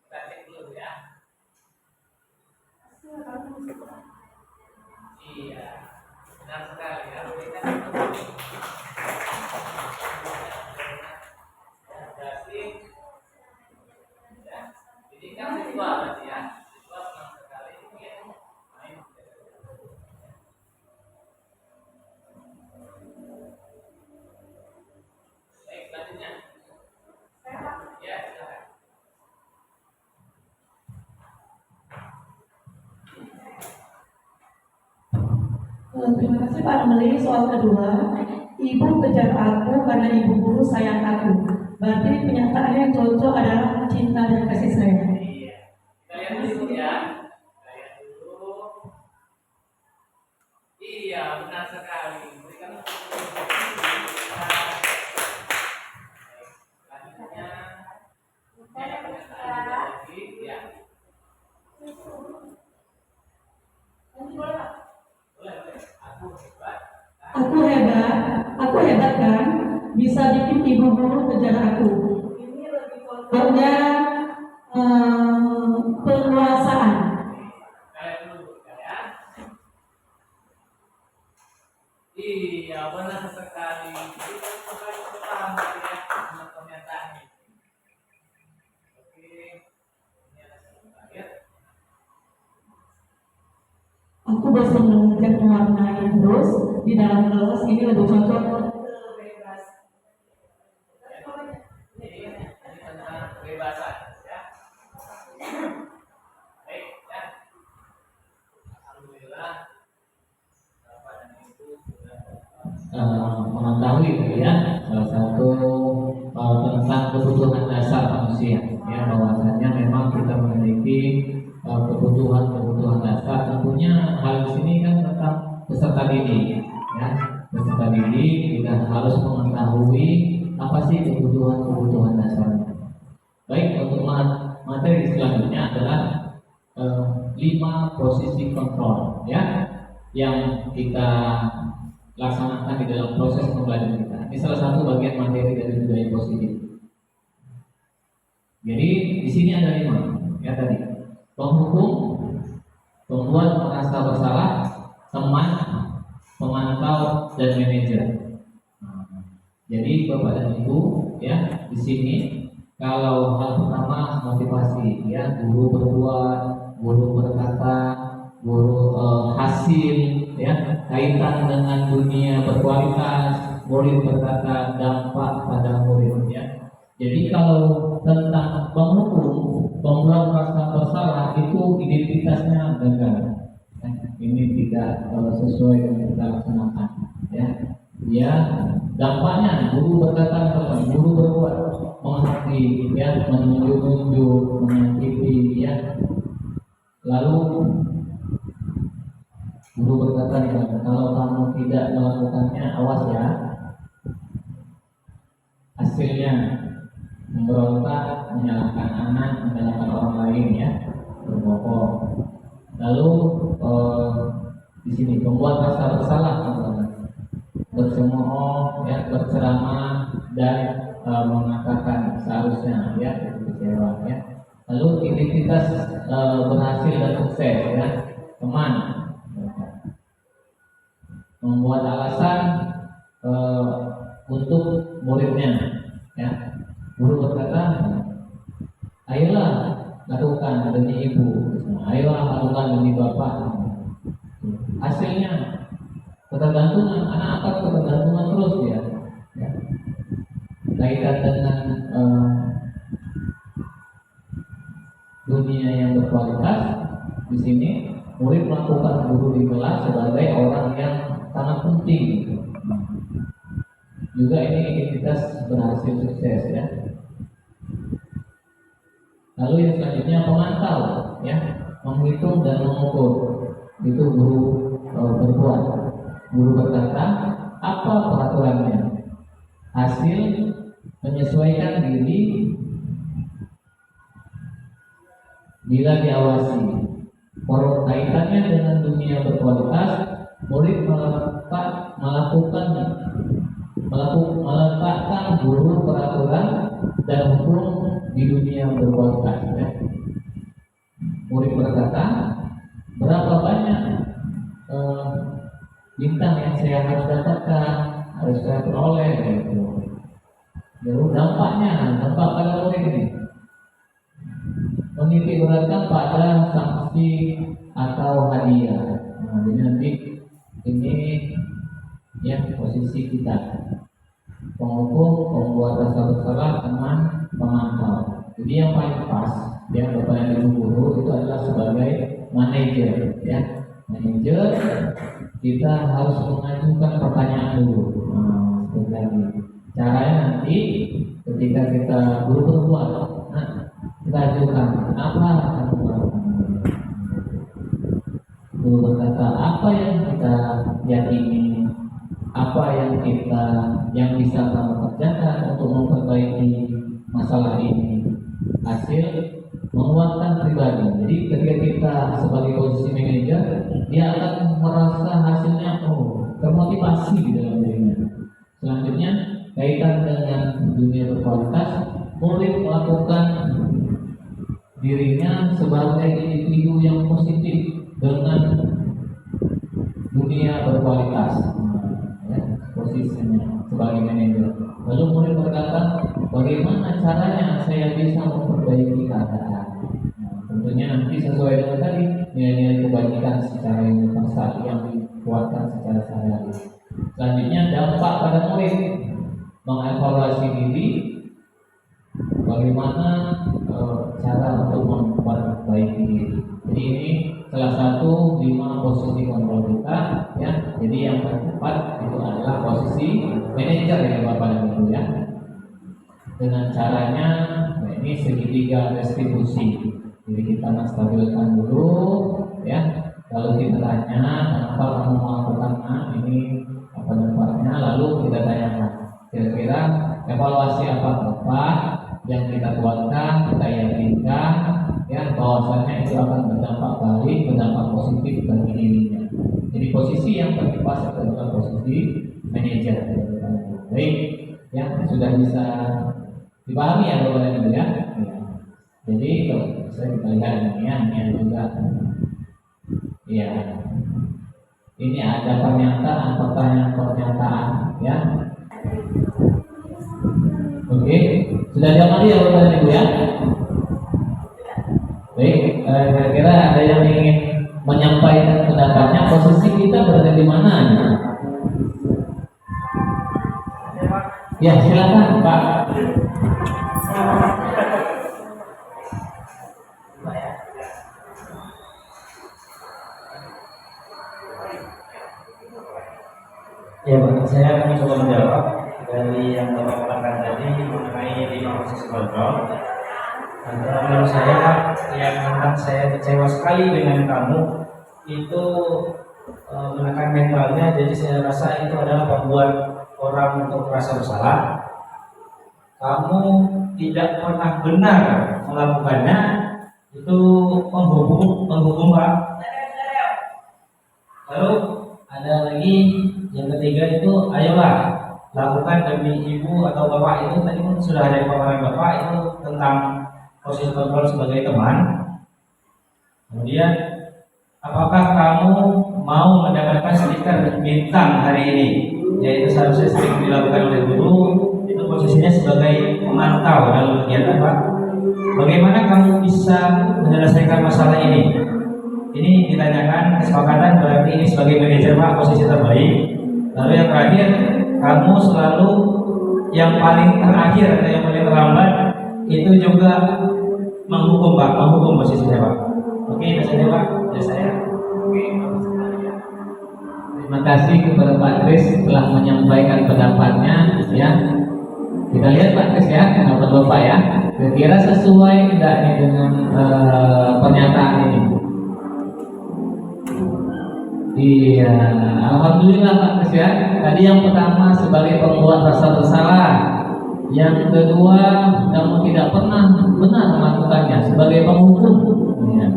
Kita cek dulu ya. Iya, benar sekali ya. Jadi kan siswa berarti ya. Siswa senang sekali ya main. Baik, selanjutnya. Ya, silakan. Terima kasih Pak Meli. Soal kedua, ibu kejar aku karena ibu guru sayang aku. Berarti pernyataannya yang cocok adalah cinta dan kasih sayang. Iya. Kita lihat dulu ya. Kita lihat dulu. Iya, benar sekali. Berikan selanjutnya. Ini pernyataan lagi. Ya. Boleh. Aku hebat kan? Bisa bikin ibu guru kejar aku. Karena penguasaan. Kalian dulu ya. Iya, benar sekali. Kita kembali pertama ya dengan pernyataan ini. Oke. Ini ada satu terakhir. Aku bisa belajar mewarnai terus di dalam kelas ini lebih cocok. Ini tentang kebebasan ya. Baik ya. Alhamdulillah Bapak dan Ibu sudah mengetahui ya salah satu tentang kebutuhan dasar manusia ya, bahwasanya memang kita memiliki kebutuhan dasar. Tentunya hal di sini kan tentang peserta didik ya. Peserta didik kita harus mengetahui apa sih kebutuhan dasarnya. Baik, untuk materi selanjutnya adalah 5 posisi kontrol ya yang kita laksanakan di dalam proses pembelajaran kita. Ini salah satu bagian materi dari budaya positif. Jadi di sini ada 5 ya tadi. Penghukum, pembuat merasa bersalah, teman, pemantau, dan manajer. Jadi Bapak dan Ibu ya di sini kalau hal pertama motivasi ya, guru berbuat, guru berkata, guru hasil ya, kaitan dengan dunia berkualitas, murid berkata, dampak pada murid ya. Jadi kalau tentang penghukum, pembuat merasa bersalah itu identitasnya gagal. Ini tidak sesuai dengan kita laksanakan ya. Ya, dampaknya guru berkata, guru berbuat, menghakimi ya, menunjuk-nunjuk, menyakiti ya. Lalu guru berkata, kalau kamu tidak melakukannya, awas ya, hasilnya memberontak, menyalahkan anak, menyalahkan orang lain ya, berbohong. Lalu di sini membuat rasa bersalah, teman-teman. Bercemooh, ya, berceramah dan mengatakan seharusnya ya itu kecewa ya. Lalu identitas berhasil dan sukses ya, teman membuat alasan untuk muridnya ya. Guru berkata, ayolah lakukan demi ibu, ayolah lakukan demi bapak. Hasilnya ketergantungan, anak akan ketergantungan terus dia ya. Kaitan dengan dunia yang berkualitas, di sini murid melakukan guru di kelas sebagai orang yang sangat penting gitu. Juga ini identitas berhasil sukses ya. Lalu yang selanjutnya pemantau ya, menghitung dan mengukur. Itu guru berbuat. Guru berkata, apa peraturannya? Hasil menyesuaikan diri bila diawasi. Kaitannya dengan dunia berkualitas, murid meletakkan guru peraturan dan hukum di dunia berkualitas ya. Murid berkata, berapa banyak bintang yang saya harus dapatkan, harus saya peroleh gitu. Lalu dampak pada murid ini menitik beratkan pada sanksi atau hadiah. Nah, jadi nanti ini ya posisi kita, penghukum, pembuat rasa bersalah, teman, pemantau. Jadi yang paling pas yang Bapak dan Ibu guru itu adalah sebagai manajer ya. Manajer kita harus mengajukan pertanyaan dulu. Seperti tadi. Caranya nanti ketika kita guru berbuat, kita ajukan apa kamu lakukan. Guru berkata apa yang kita yakini, apa yang bisa kamu kerjakan untuk memperbaiki masalah ini. Hasil menguatkan pribadi. Jadi ketika kita sebagai posisi manajer, dia akan merasa hasilnya termotivasi di dalam dirinya. Selanjutnya kaitan dengan dunia berkualitas, murid melakukan dirinya sebagai individu yang positif dengan dunia berkualitas ya, posisinya sebagai manajer. Lalu murid berkata, bagaimana caranya saya bisa memperbaiki keadaan? Tentunya nanti sesuai dengan tadi nilai-nilai kebajikan secara universal yang dikuatkan secara sehari-hari. Selanjutnya dampak pada murid, mengevaluasi diri, bagaimana cara untuk memperbaiki diri. Jadi ini salah satu 5 posisi kontrol kita ya. Jadi yang tercepat itu adalah posisi manajer ya Bapak dan Ibu ya. Dengan caranya ini segitiga restribusi. Jadi kita menstabilkan dulu ya. Lalu kita tanya kenapa kamu melakukan ini apa dampaknya. Lalu kita tanyakan kira-kira evaluasi apa Bapak yang kita kuatkan, kita yakinkan ya bahwasanya itu akan berdampak baik, berdampak positif bagi dirinya. Jadi posisi yang paling pas adalah posisi manajer. Baik, ya sudah bisa dipahami ya Bapak dan Ibu ya. Jadi kalau saya kita lihat ini ya juga. Ya, ini ada pertanyaan ya. Oke, sudah diamati ya Bapak dan Ibu ya. Baik, kira-kira ada yang ingin menyampaikan pendapatnya, posisi kita berada di mana? Ya, silakan Pak. Ya, Pak, saya akan coba menjawab dari yang Bapak katakan tadi mengenai 5 posisi kontrol. Menurut saya, Pak, yang akan saya kecewa sekali dengan kamu itu menekan mentalnya. Jadi saya rasa itu adalah membuat orang untuk merasa bersalah. Kamu tidak pernah benar melakukannya, itu menghukum Pak. Lalu ada lagi yang ketiga itu, ayolah lakukan demi ibu atau bapak. Itu tadi pun sudah ada paparan bapak itu tentang posisi kontrol sebagai teman. Kemudian, apakah kamu mau mendapatkan stiker bintang hari ini? Yaitu seharusnya sering dilakukan oleh guru. Itu posisinya sebagai pemantau dalam kegiatan Pak. Bagaimana kamu bisa menyelesaikan masalah ini? Ini ditanyakan kesepakatan, berarti ini sebagai manajer Pak posisi terbaik. Lalu yang terakhir, kamu selalu yang paling terakhir atau yang paling terlambat itu juga menghukum Pak, menghukum posisinya Pak. Oke, itu saja Pak dari saya. Terima kasih kepada Pak Kris telah menyampaikan pendapatnya ya. Kita lihat Pak Kris ya, pendapat Bapak ya. Kira-kira sesuai enggak nih dengan pernyataan ini? Iya, alhamdulillah Pak Kris ya. Tadi yang pertama sebagai pembuat rasa bersalah, yang kedua kamu tidak pernah benar melakukannya sebagai penghukum. Ya.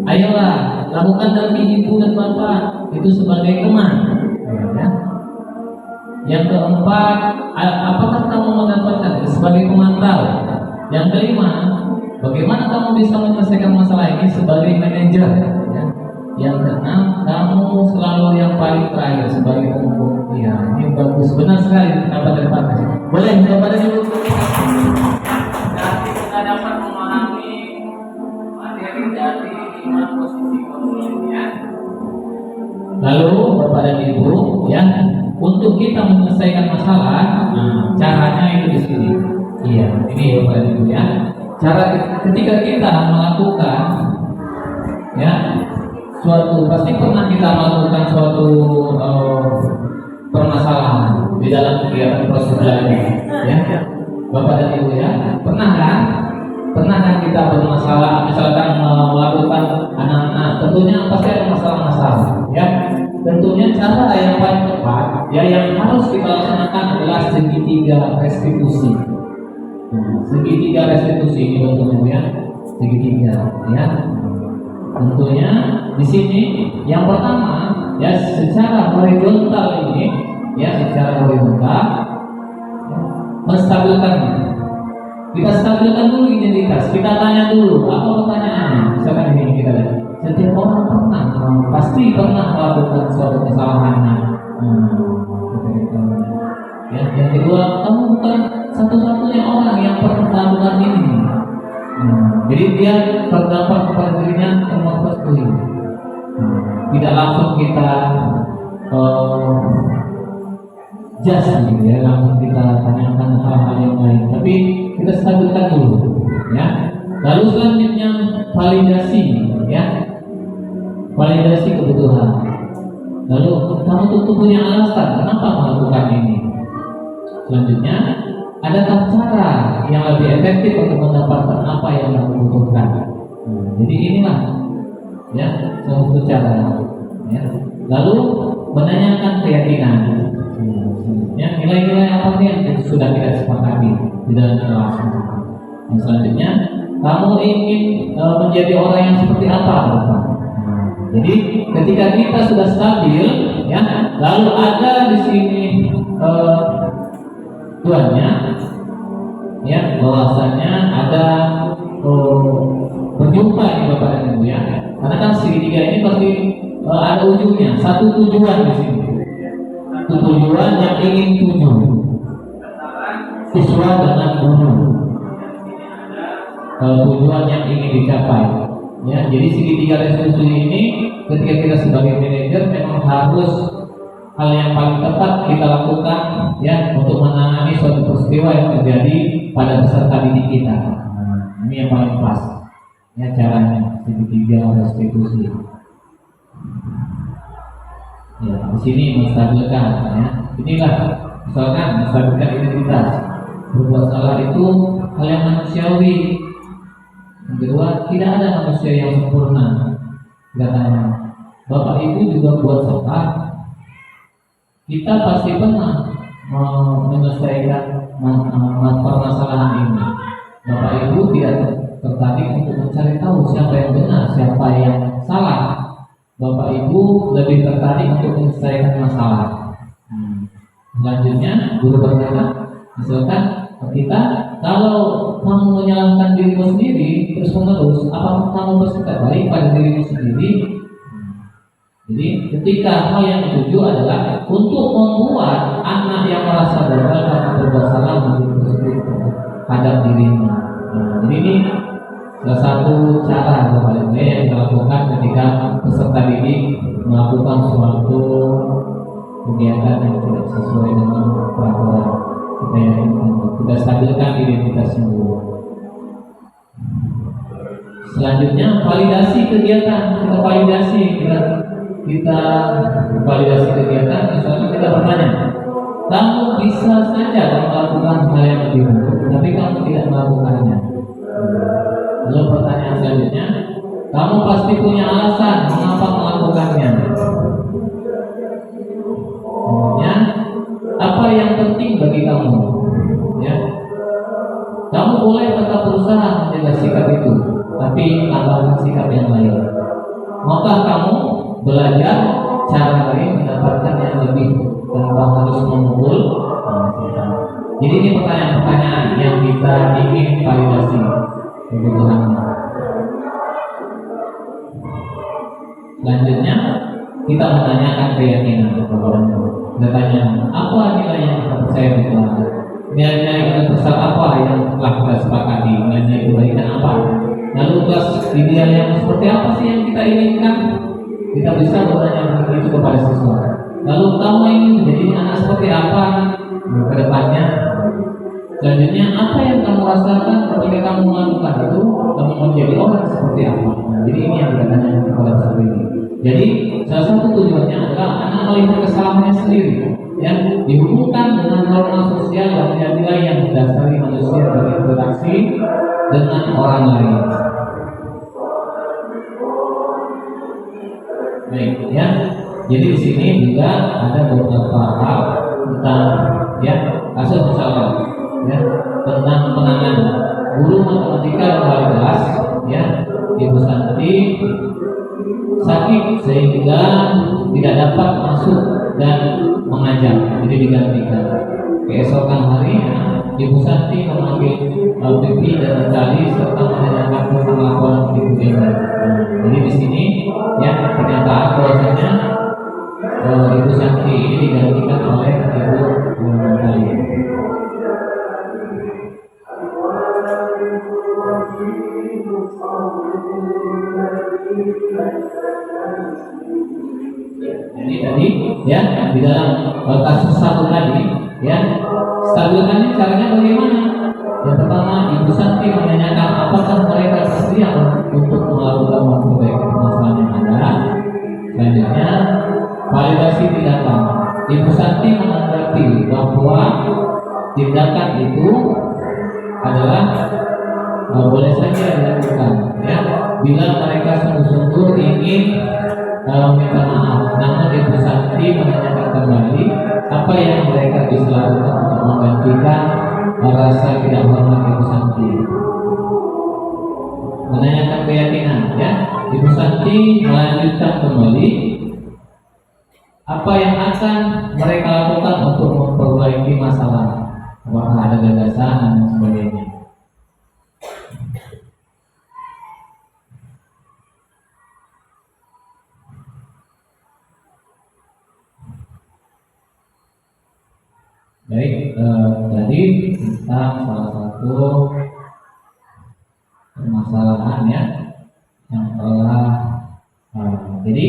Ayolah lakukan demi ibu dan bapak itu sebagai teman. Ya. Yang keempat, apakah kamu mendapatkan sebagai pemantau? Yang kelima, bagaimana kamu bisa menyelesaikan masalah ini sebagai manajer? Ya. Yang keenam, kamu selalu yang paling terakhir sebagai penghukum. Ya, ini bagus, benar sekali pendapat dari Pak Kris. Boleh Bapak dan Ibu. Jadi kita dapat memahami materi dari 5 posisi kontrolnya. Lalu Bapak dan Ibu, ya, untuk kita menyelesaikan masalah, caranya itu di sini. Iya, ini Bapak dan Ibu ya. Cara ketika kita melakukan, ya, pasti pernah kita melakukan suatu permasalahan di dalam kegiatan proses belajar, ya, Bapak dan Ibu ya. Pernah kan kita bermasalah, misalkan melakukan anak-anak, tentunya pasti ada masalah-masalah, ya. Tentunya cara yang paling tepat, ya, yang harus kita laksanakan adalah segitiga restitusi. Segitiga restitusi ini bentuknya ya, segitiga, ya. Tentunya di sini yang pertama ya secara horizontal ini ya, secara horizontal ya, menstabilkan. Kita stabilkan dulu identitas. Kita tanya dulu apa pertanyaannya. Misalkan ini kita lihat. Setiap orang pasti pernah melakukan suatu kesalahannya. Ya, yang kedua, kamu bukan satu-satunya orang yang pernah melakukan ini. Jadi dia terdampak kepada dirinya yang mengetahui. Tidak langsung kita just gitu ya, langsung kita tanyakan hal-hal yang lain. Tapi kita stabilkan dulu, ya. Lalu selanjutnya validasi, ya. Validasi kebutuhan. Lalu kamu tentu punya alasan kenapa melakukan ini. Selanjutnya, adakah cara yang lebih efektif untuk mendapatkan apa yang kamu butuhkan? Jadi inilah, ya, salah satu cara. Ya. Lalu menanyakan keyakinan. Ya, nilai-nilai apa sih yang sudah kita sepakati di dalam kelas? Yang selanjutnya, kamu ingin menjadi orang yang seperti apa, Bapak? Jadi ketika kita sudah stabil, ya, lalu ada di sini tuannya, ya, bahwasanya ada berjumpa ini Bapak dan Ibu ya. Karena kan segitiga ini pasti ada ujungnya, satu tujuan di sini. Tujuan yang ingin tuju, siswa dengan guru, tujuan yang ingin dicapai, ya. Jadi segitiga restitusi ini ketika kita sebagai manajer memang harus hal yang paling tepat kita lakukan, ya, untuk menangani suatu peristiwa yang terjadi pada peserta didik kita. Ini yang paling pas, ya, caranya segitiga restitusi. Ya, di sini menstabilkan, ya. Inilah misalkan menstabilkan identitas. Berbuat salah itu hal yang manusiawi. Yang kedua, tidak ada manusia yang sempurna. Katanya, Bapak Ibu juga buat salah. Kita pasti pernah menyelesaikan permasalahan ini. Bapak Ibu tidak tertarik untuk mencari tahu siapa yang benar, siapa yang salah. Bapak Ibu lebih tertarik untuk menyelesaikan masalah. Selanjutnya guru berkata, misalkan kita, kalau kamu menyalahkan dirimu sendiri terus menerus, apakah kamu bersikap baik pada dirimu sendiri? Jadi ketika hal yang dituju adalah untuk membuat anak yang merasa gagal karena berbuat salah menjadi positif terhadap dirinya. Jadi ini salah satu cara yang kita lakukan ketika peserta didik melakukan suatu kegiatan yang tidak sesuai dengan peraturan. Kita stabilkan identitasnya dulu. Selanjutnya validasi kegiatan. Kita validasi kegiatan. Misalnya kita bertanya, kamu bisa saja melakukan hal yang lebih buruk, tapi kamu tidak melakukannya. Lalu pertanyaan selanjutnya, kamu pasti punya alasan mengapa melakukannya. Selanjutnya, apa yang penting bagi kamu? Ya, kamu boleh tetap berusaha menjaga sikap itu, tapi tambahkan sikap yang lain. Maukah kamu belajar cara lain mendapatkan yang lebih tanpa harus memukul? Jadi ini pertanyaan-pertanyaan yang kita ingin validasi kebutuhannya. Selanjutnya kita menanyakan keyakinan kepada orang. Kita tanya, apa nilai yang kita percaya di Tuhan? Nilai-nilai universal apa yang telah kita sepakati? Nilai-nilai kebaikan apa? Lalu kelas ideal yang seperti apa sih yang kita inginkan? Kita bisa bertanya itu kepada siswa. Lalu kamu ingin menjadi anak seperti apa ke depannya? Selanjutnya, apa yang kamu rasakan ketika kamu melakukan itu? Kamu menjadi orang seperti apa? Jadi ini yang kita tanya kepada siswa ini. Jadi salah satu tujuannya adalah anak melihat kesalahannya sendiri, yang dihubungkan dengan norma sosial dan nilai yang mendasari manusia berinteraksi dengan orang lain. Baik, ya. Jadi di sini juga ada beberapa hal tentang ya kasus misalnya ya tentang penanganan guru matematika dan wali kelas ya Ibu Santi sakit sehingga tidak dapat masuk dan mengajar, jadi digantikan. Keesokan hari Ibu Santi memanggil Bibi dan Tali serta menanyakan tentang laporan Ibu Eva. Jadi di sini ya pernyataan bahwasanya Ibu Santi ini digantikan oleh Ibu Tali. Jadi tadi ya di dalam kasus satu tadi ya stabilkannya caranya bagaimana? Yang pertama Ibu Santi menanyakan apakah mereka bersedia untuk melakukan perbaikan permasalahan yang ada. Selanjutnya validasi tindakan. Ibu Santi menanggapi bahwa tindakan itu adalah boleh saja dilakukan ya bila mereka sungguh-sungguh ingin minta maaf. Namun Ibu Santi menanyakan kembali apa yang mereka bisa lakukan untuk menggantikan rasa tidak hormat Ibu Santi. Menanyakan keyakinan ya Ibu Santi melanjutkan kembali apa yang akan mereka lakukan untuk memperbaiki masalah, apakah ada gagasan dan sebagainya. Baik, tadi tentang salah satu permasalahan ya yang telah jadi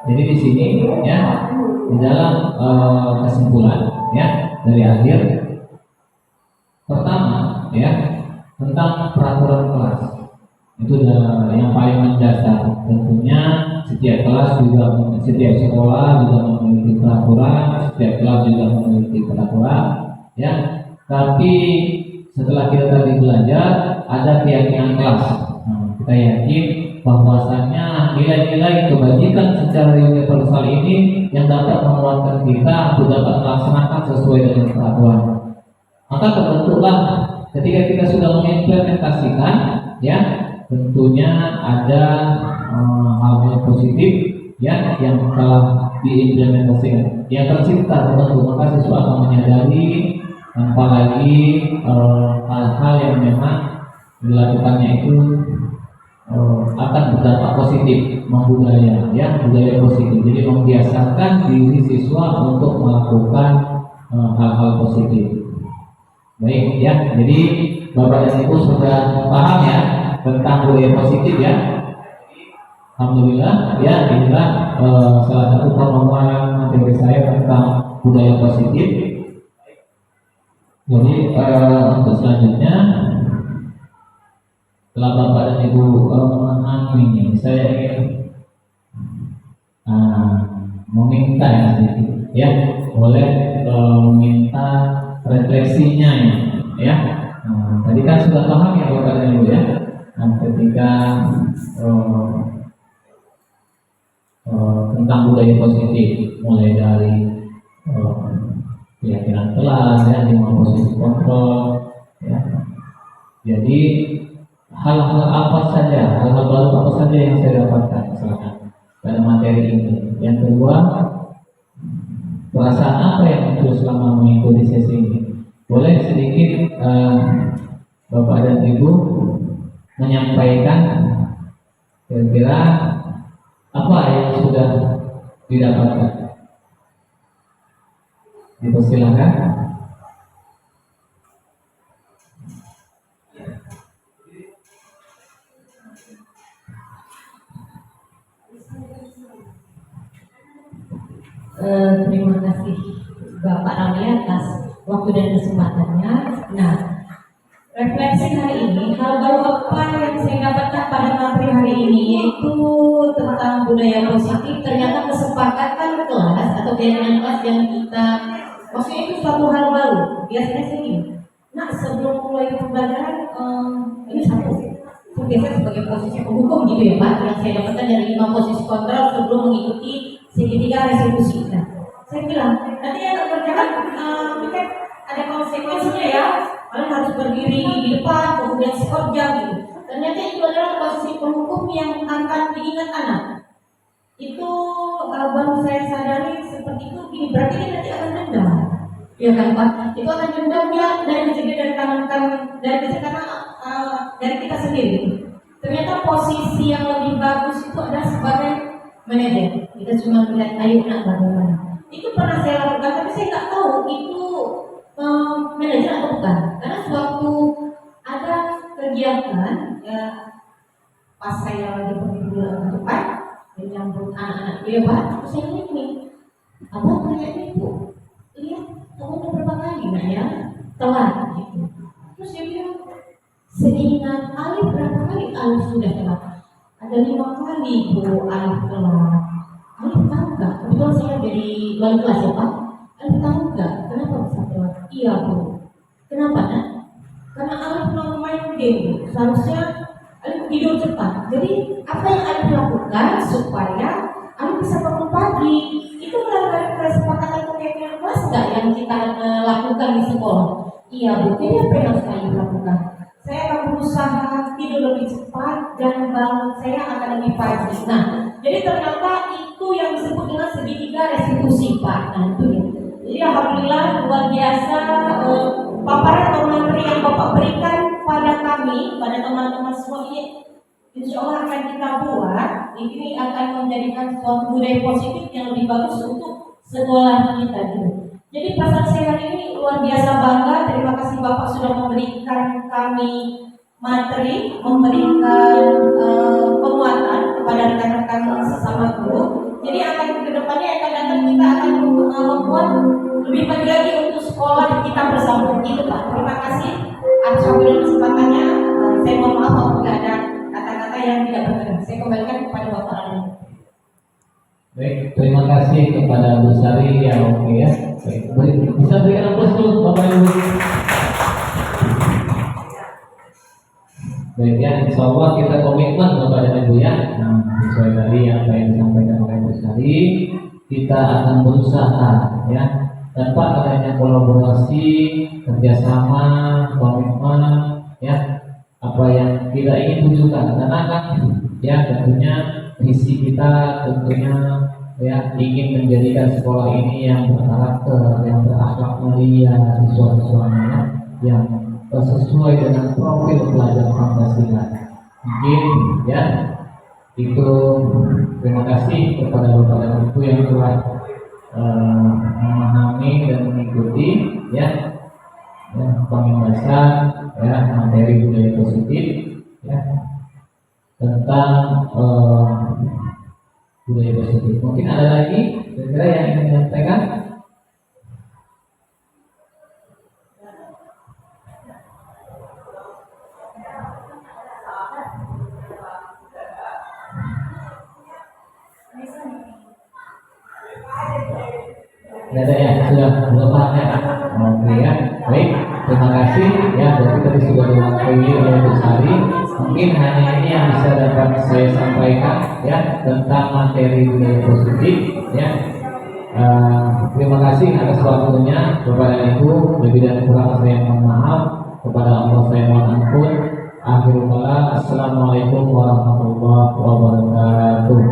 di sini ya di dalam kesimpulan ya dari akhir pertama ya tentang peraturan kelas itu yang paling mendasar. Tentunya setiap kelas juga, setiap sekolah juga memiliki peraturan, setiap kelas juga memiliki peraturan ya. Tapi setelah kita tadi belajar ada keyakinan kelas. Kita yakin bahwasannya nilai-nilai kebajikan secara universal ini yang dapat menguatkan kita untuk dapat melaksanakan sesuai dengan peraturan. Maka terbentuklah ketika kita sudah mengimplementasikan, ya tentunya ada hal-hal positif ya yang telah diimplementasikan, yang tercipta tentu, maka siswa akan menyadari apalagi hal-hal yang memang dilakukannya itu akan berdampak positif, membudaya, ya budaya positif. Jadi membiasakan diri siswa untuk melakukan hal-hal positif. Baik ya, jadi Bapak dan Ibu sudah paham ya tentang budaya positif ya. Alhamdulillah ya, inilah salah satu pemaparan materi saya tentang budaya positif. Jadi untuk selanjutnya, setelah Bapak dan Ibu memahami ini, saya ingin meminta ya sedikit, ya boleh meminta refleksinya ya. Tadi kan sudah paham ya Bapak dan Ibu ya. Ketika tentang budaya positif, mulai dari keyakinan kelas, ya, 5 posisi kontrol, ya. Jadi hal-hal apa saja, hal-hal baru apa saja yang saya dapatkan misalkan pada materi ini. Yang kedua, perasaan apa yang muncul selama mengikuti sesi ini? Boleh sedikit Bapak dan Ibu menyampaikan kira-kira apa yang sudah didapatkan? Dipersilakan. Terima kasih Bapak Ramli atas waktu dan kesempatannya. Nah, refleksi hari ini, hal baru apa yang saya dapatkan pada materi hari ini, yaitu tentang budaya positif. Ternyata kesepakatan kelas atau keyakinan kelas yang kita, maksudnya itu suatu hal baru. Biasanya sih gini, nah sebelum mulai pembelajaran, ini satu biasanya sebagai posisi penghukum gitu ya Pak, yang saya dapatkan dari 5 posisi kontrol sebelum mengikuti segitiga restitusi. Nah, saya bilang nanti yang akan berjalan kan ada konsekuensinya ya. Kalian harus berdiri di depan, kemudian skor jam gitu. Ternyata itu adalah posisi penghukum yang akan diingat anak. Itu baru saya sadari seperti itu. Gini, berarti dia nanti akan dendam, ya kan Pak? Itu akan dendam ya dari kecil, dari tangan dari kecil karena dari kita sendiri. Ternyata posisi yang lebih bagus itu adalah sebagai manajer. Kita cuma melihat ayo nak bagaimana. Itu pernah saya lakukan, tapi saya nggak tahu itu manajer atau bukan. Karena suatu ada kegiatan ya, pas saya lagi pergi bulan depan menyambut anak-anak dia Pak, terus saya lihat nih, abang ternyata Ibu lihat kamu udah berapa kali nak ya telat gitu. Terus dia bilang, seingat Alif berapa kali Alif sudah telat? Ada 5 kali Bu Alif telat. Alif tahu nggak? Kebetulan saya dari wali kelas ya Pak. Alif tahu nggak kenapa bisa telat? Iya Bu. Kenapa nak? Karena Alif mau main game. Seharusnya Alif tidur cepat. Jadi apa yang Alif lakukan supaya Alif bisa bangun pagi? Itu melanggar kesepakatan keyakinan kelas nggak yang kita lakukan di sekolah? Iya Bu. Jadi apa yang harus Alif lakukan? Saya akan berusaha tidur lebih cepat dan bangun saya akan lebih pagi. Nah, jadi ternyata itu yang disebut dengan segitiga restitusi Pak. Nah itu ya. Jadi alhamdulillah luar biasa paparan atau materi yang Bapak berikan pada kami, pada teman-teman semua ini, insya Allah akan kita buat. Ini akan menjadikan suatu budaya positif yang lebih bagus untuk sekolah kita dulu. Jadi pesan saya hari ini luar biasa bangga. Terima kasih Bapak sudah memberikan kami materi, memberikan penguatan kepada rekan-rekan sesama guru. Jadi akan kedepannya akan datang kita akan membuat lebih baik lagi untuk sekolah kita bersama. Itu Pak. Terima kasih atas waktu dan kesempatannya. Saya mohon maaf apabila ada kata-kata yang tidak berkenan. Saya kembalikan kepada Bapak Alif. Baik, terima kasih kepada Bu Sari ya, oke ya. Baik, bisa berikan aplaus dulu Bapak Ibu. Baik ya, insya Allah kita komitmen kepada Ibu ya. Nah, sesuai tadi apa yang disampaikan oleh Bu Sari, kita akan berusaha ya Tanpa adanya kolaborasi, kerjasama, komitmen, ya apa yang kita ingin tunjukkan, karena kan ya tentunya visi kita tentunya ya ingin menjadikan sekolah ini yang berkarakter, yang berakhlak mulia, siswa-siswanya yang sesuai dengan profil pelajar Pancasila. Mungkin ya itu, terima kasih kepada Bapak dan Ibu yang telah memahami dan mengikuti ya pembahasan ya materi budaya positif ya tentang budaya positif. Mungkin ada lagi kira-kira yang ingin disampaikan? Tidak ada ya, sudah paham ya. Oke ya, baik. Terima kasih ya. Berarti tadi sudah diwakili oleh Bu Sari. Mungkin hanya ini yang bisa dapat saya sampaikan ya tentang materi budaya positif ya. Terima kasih atas waktunya Bapak dan Ibu. Lebih dan kurang saya mohon maaf. Kepada Allah saya mohon ampun. Akhirul kalam. Assalamualaikum warahmatullahi wabarakatuh.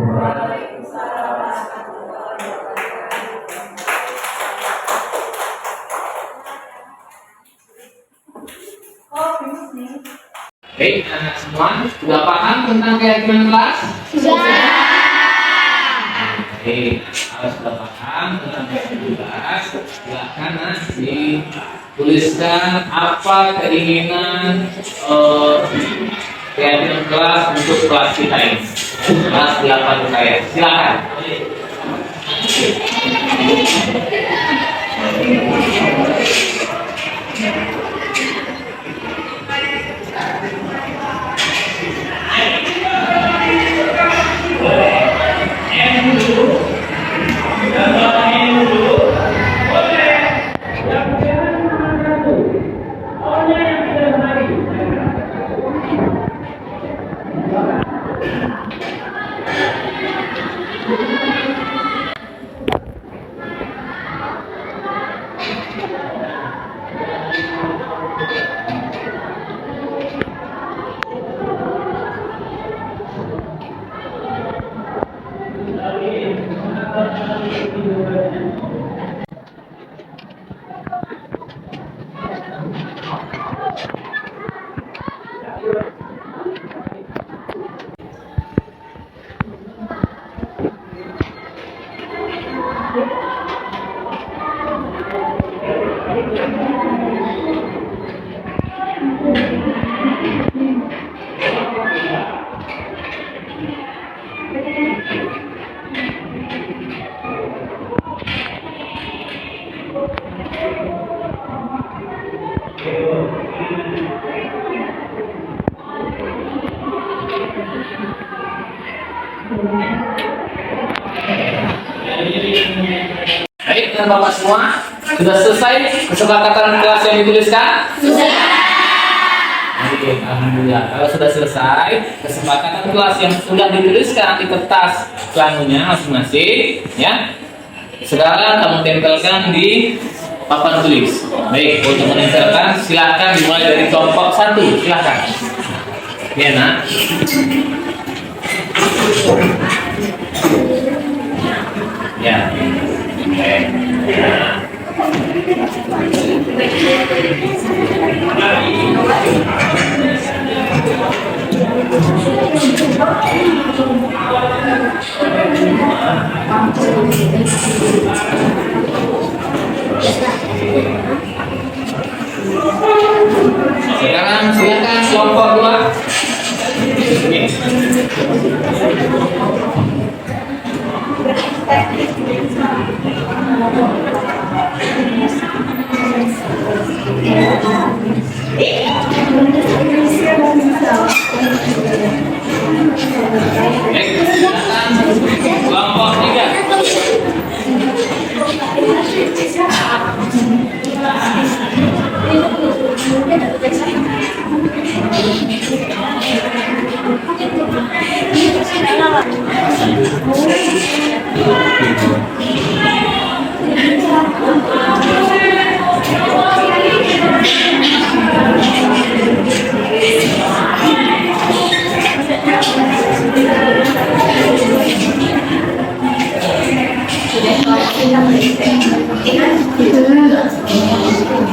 Baik, anak semua sudah paham tentang keyakinan kelas? Sudah. Baik, kalau sudah paham tentang keyakinan kelas, silakan dituliskan apa keinginan keyakinan kelas untuk kelas kita ini, kelas 8 saya. Silakan. Baik, dan Bapak semua sudah selesai kesepakatan kelas yang dituliskan? Sudah. Baik, alhamdulillah. Kalau sudah selesai kesepakatan kelas yang sudah dituliskan di kertas planunya masing-masing, ya. Sekarang kamu tempelkan di papan tulis. Baik, untuk menempelkan silakan dimulai dari kelompok 1. Silakan. Ya, nak. Ya. Oke. Sekarang silakan kelompok 2.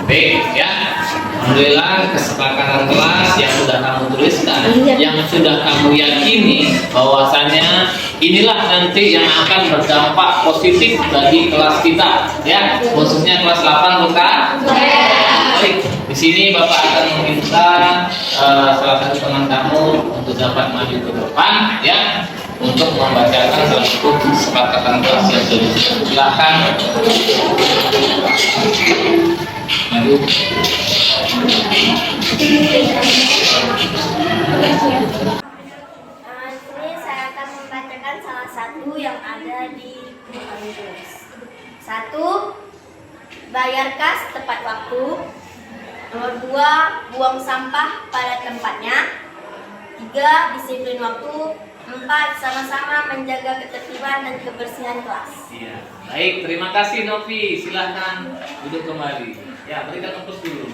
Baik ya, alhamdulillah kesepakatan kelas yang sudah kamu tuliskan, yang sudah kamu yakini bahwasannya inilah nanti yang akan berdampak positif bagi kelas kita, ya, khususnya kelas 8 bukan? Baik, di sini Bapak akan meminta salah satu teman kamu untuk dapat maju ke depan, ya, untuk membacakan salah satu kesepakatan kelas yang sudah. Silakan. Maju. Ini saya akan membacakan salah satu yang ada di kampus. 1. Bayar kas tepat waktu. Nomor 2. Buang sampah pada tempatnya. 3. Disiplin waktu. 4. Sama-sama menjaga ketertiban dan kebersihan kelas. Iya. Baik, terima kasih Novi. Silahkan duduk kembali. Ya, berikan tepuk dulu.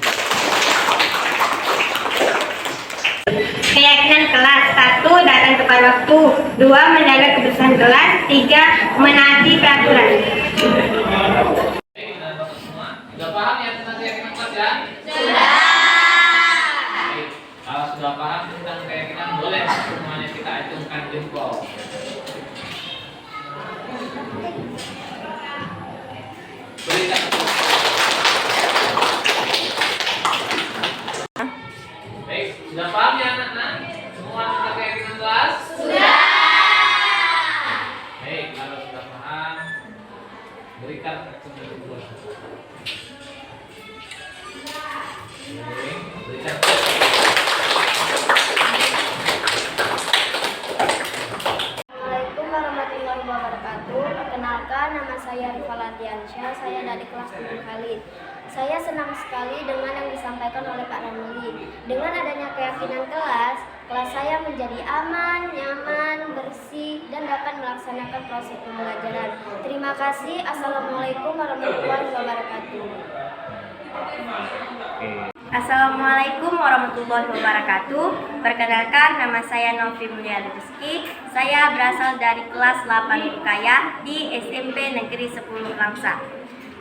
Keyakinan kelas. 1. Datang tepat waktu. 2. Menjaga kebersihan kelas. 3. Menaati peraturan. Baik, dan Bapak semua sudah paham ya tentang keyakinan kelas ya? Sudah. Baik, kalau sudah paham tentang keyakinan, boleh semuanya kita acungkan jempol. Berikan. Baik, sudah paham ya anak-anak? Semua tentang keyakinan kelas? Sudah. Baik, kalau sudah paham, berikan acungan jempol. Baik, berikan. Assalamualaikum warahmatullahi wabarakatuh. Perkenalkan, nama saya Rifa Lardiansyah. Saya dari kelas 7 Khalid. Saya senang sekali dengan yang disampaikan oleh Pak Ramli. Dengan adanya keyakinan kelas, kelas saya menjadi aman, nyaman, bersih, dan dapat melaksanakan proses pembelajaran. Terima kasih. Assalamualaikum warahmatullahi wabarakatuh. Assalamualaikum warahmatullahi wabarakatuh. Perkenalkan, nama saya Novi Mulyadi Rizky. Saya berasal dari kelas 8 Rukaya di SMP Negeri 10 Langsa.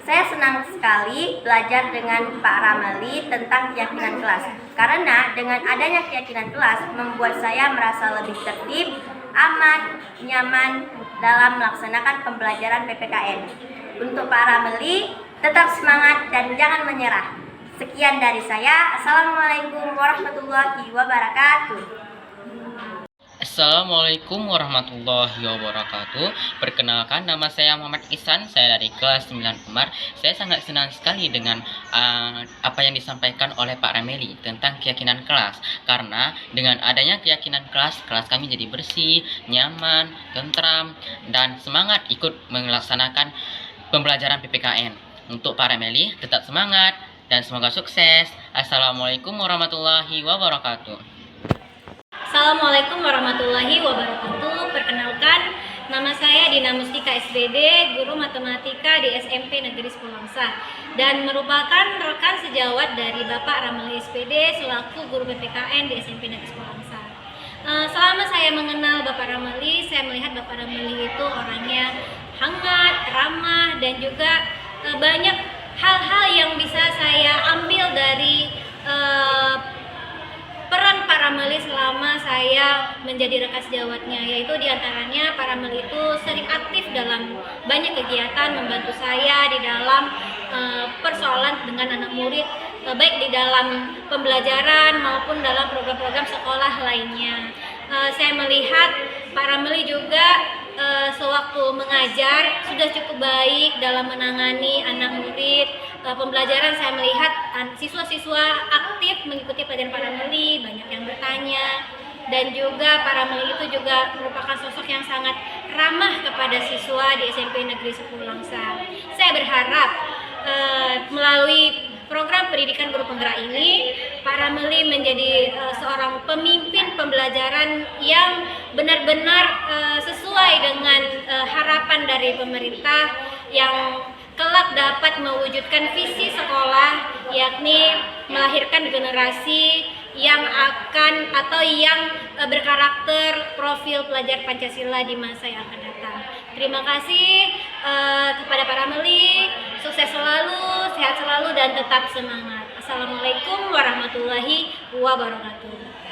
Saya senang sekali belajar dengan Pak Ramli tentang keyakinan kelas. Karena dengan adanya keyakinan kelas membuat saya merasa lebih tertib, aman, nyaman dalam melaksanakan pembelajaran PPKN. Untuk Pak Ramli, tetap semangat dan jangan menyerah. Sekian dari saya. Assalamualaikum warahmatullahi wabarakatuh. Assalamualaikum warahmatullahi wabarakatuh. Perkenalkan, nama saya Muhammad Ihsan. Saya dari kelas 9 Umar. Saya sangat senang sekali dengan apa yang disampaikan oleh Pak Ramli tentang keyakinan kelas. Karena dengan adanya keyakinan kelas, kelas kami jadi bersih, nyaman, tentram, dan semangat ikut melaksanakan pembelajaran PPKN. Untuk Pak Ramli, tetap semangat dan semoga sukses. Assalamualaikum warahmatullahi wabarakatuh. Assalamualaikum warahmatullahi wabarakatuh. Perkenalkan, nama saya Dina Mustika SBD, guru matematika di SMP Negeri 10 Langsa, dan merupakan rekan sejawat dari Bapak Ramli SPD selaku guru PPKN di SMP Negeri 10 Langsa. Selama saya mengenal Bapak Ramli, saya melihat Bapak Ramli itu orangnya hangat, ramah, dan juga banyak hal-hal yang bisa saya ambil dari peran Pak Ramli selama saya menjadi rekan sejawatnya, yaitu diantaranya Pak Ramli itu sering aktif dalam banyak kegiatan, membantu saya di dalam persoalan dengan anak murid, baik di dalam pembelajaran maupun dalam program-program sekolah lainnya. Saya melihat Pak Ramli juga sewaktu mengajar sudah cukup baik dalam menangani anak murid. Pembelajaran saya melihat siswa-siswa aktif mengikuti pelajaran Pak Ramli, banyak yang bertanya, dan juga Pak Ramli itu juga merupakan sosok yang sangat ramah kepada siswa di SMP Negeri 10 Langsa. Saya berharap melalui program pendidikan guru penggerak ini, Pak Ramli menjadi seorang pemimpin pembelajaran yang benar-benar sesuai dengan harapan dari pemerintah yang kelak dapat mewujudkan visi sekolah, yakni melahirkan generasi yang akan atau yang berkarakter profil pelajar Pancasila di masa yang akan datang. Terima kasih kepada para Rameli, sukses selalu, sehat selalu, dan tetap semangat. Assalamualaikum warahmatullahi wabarakatuh.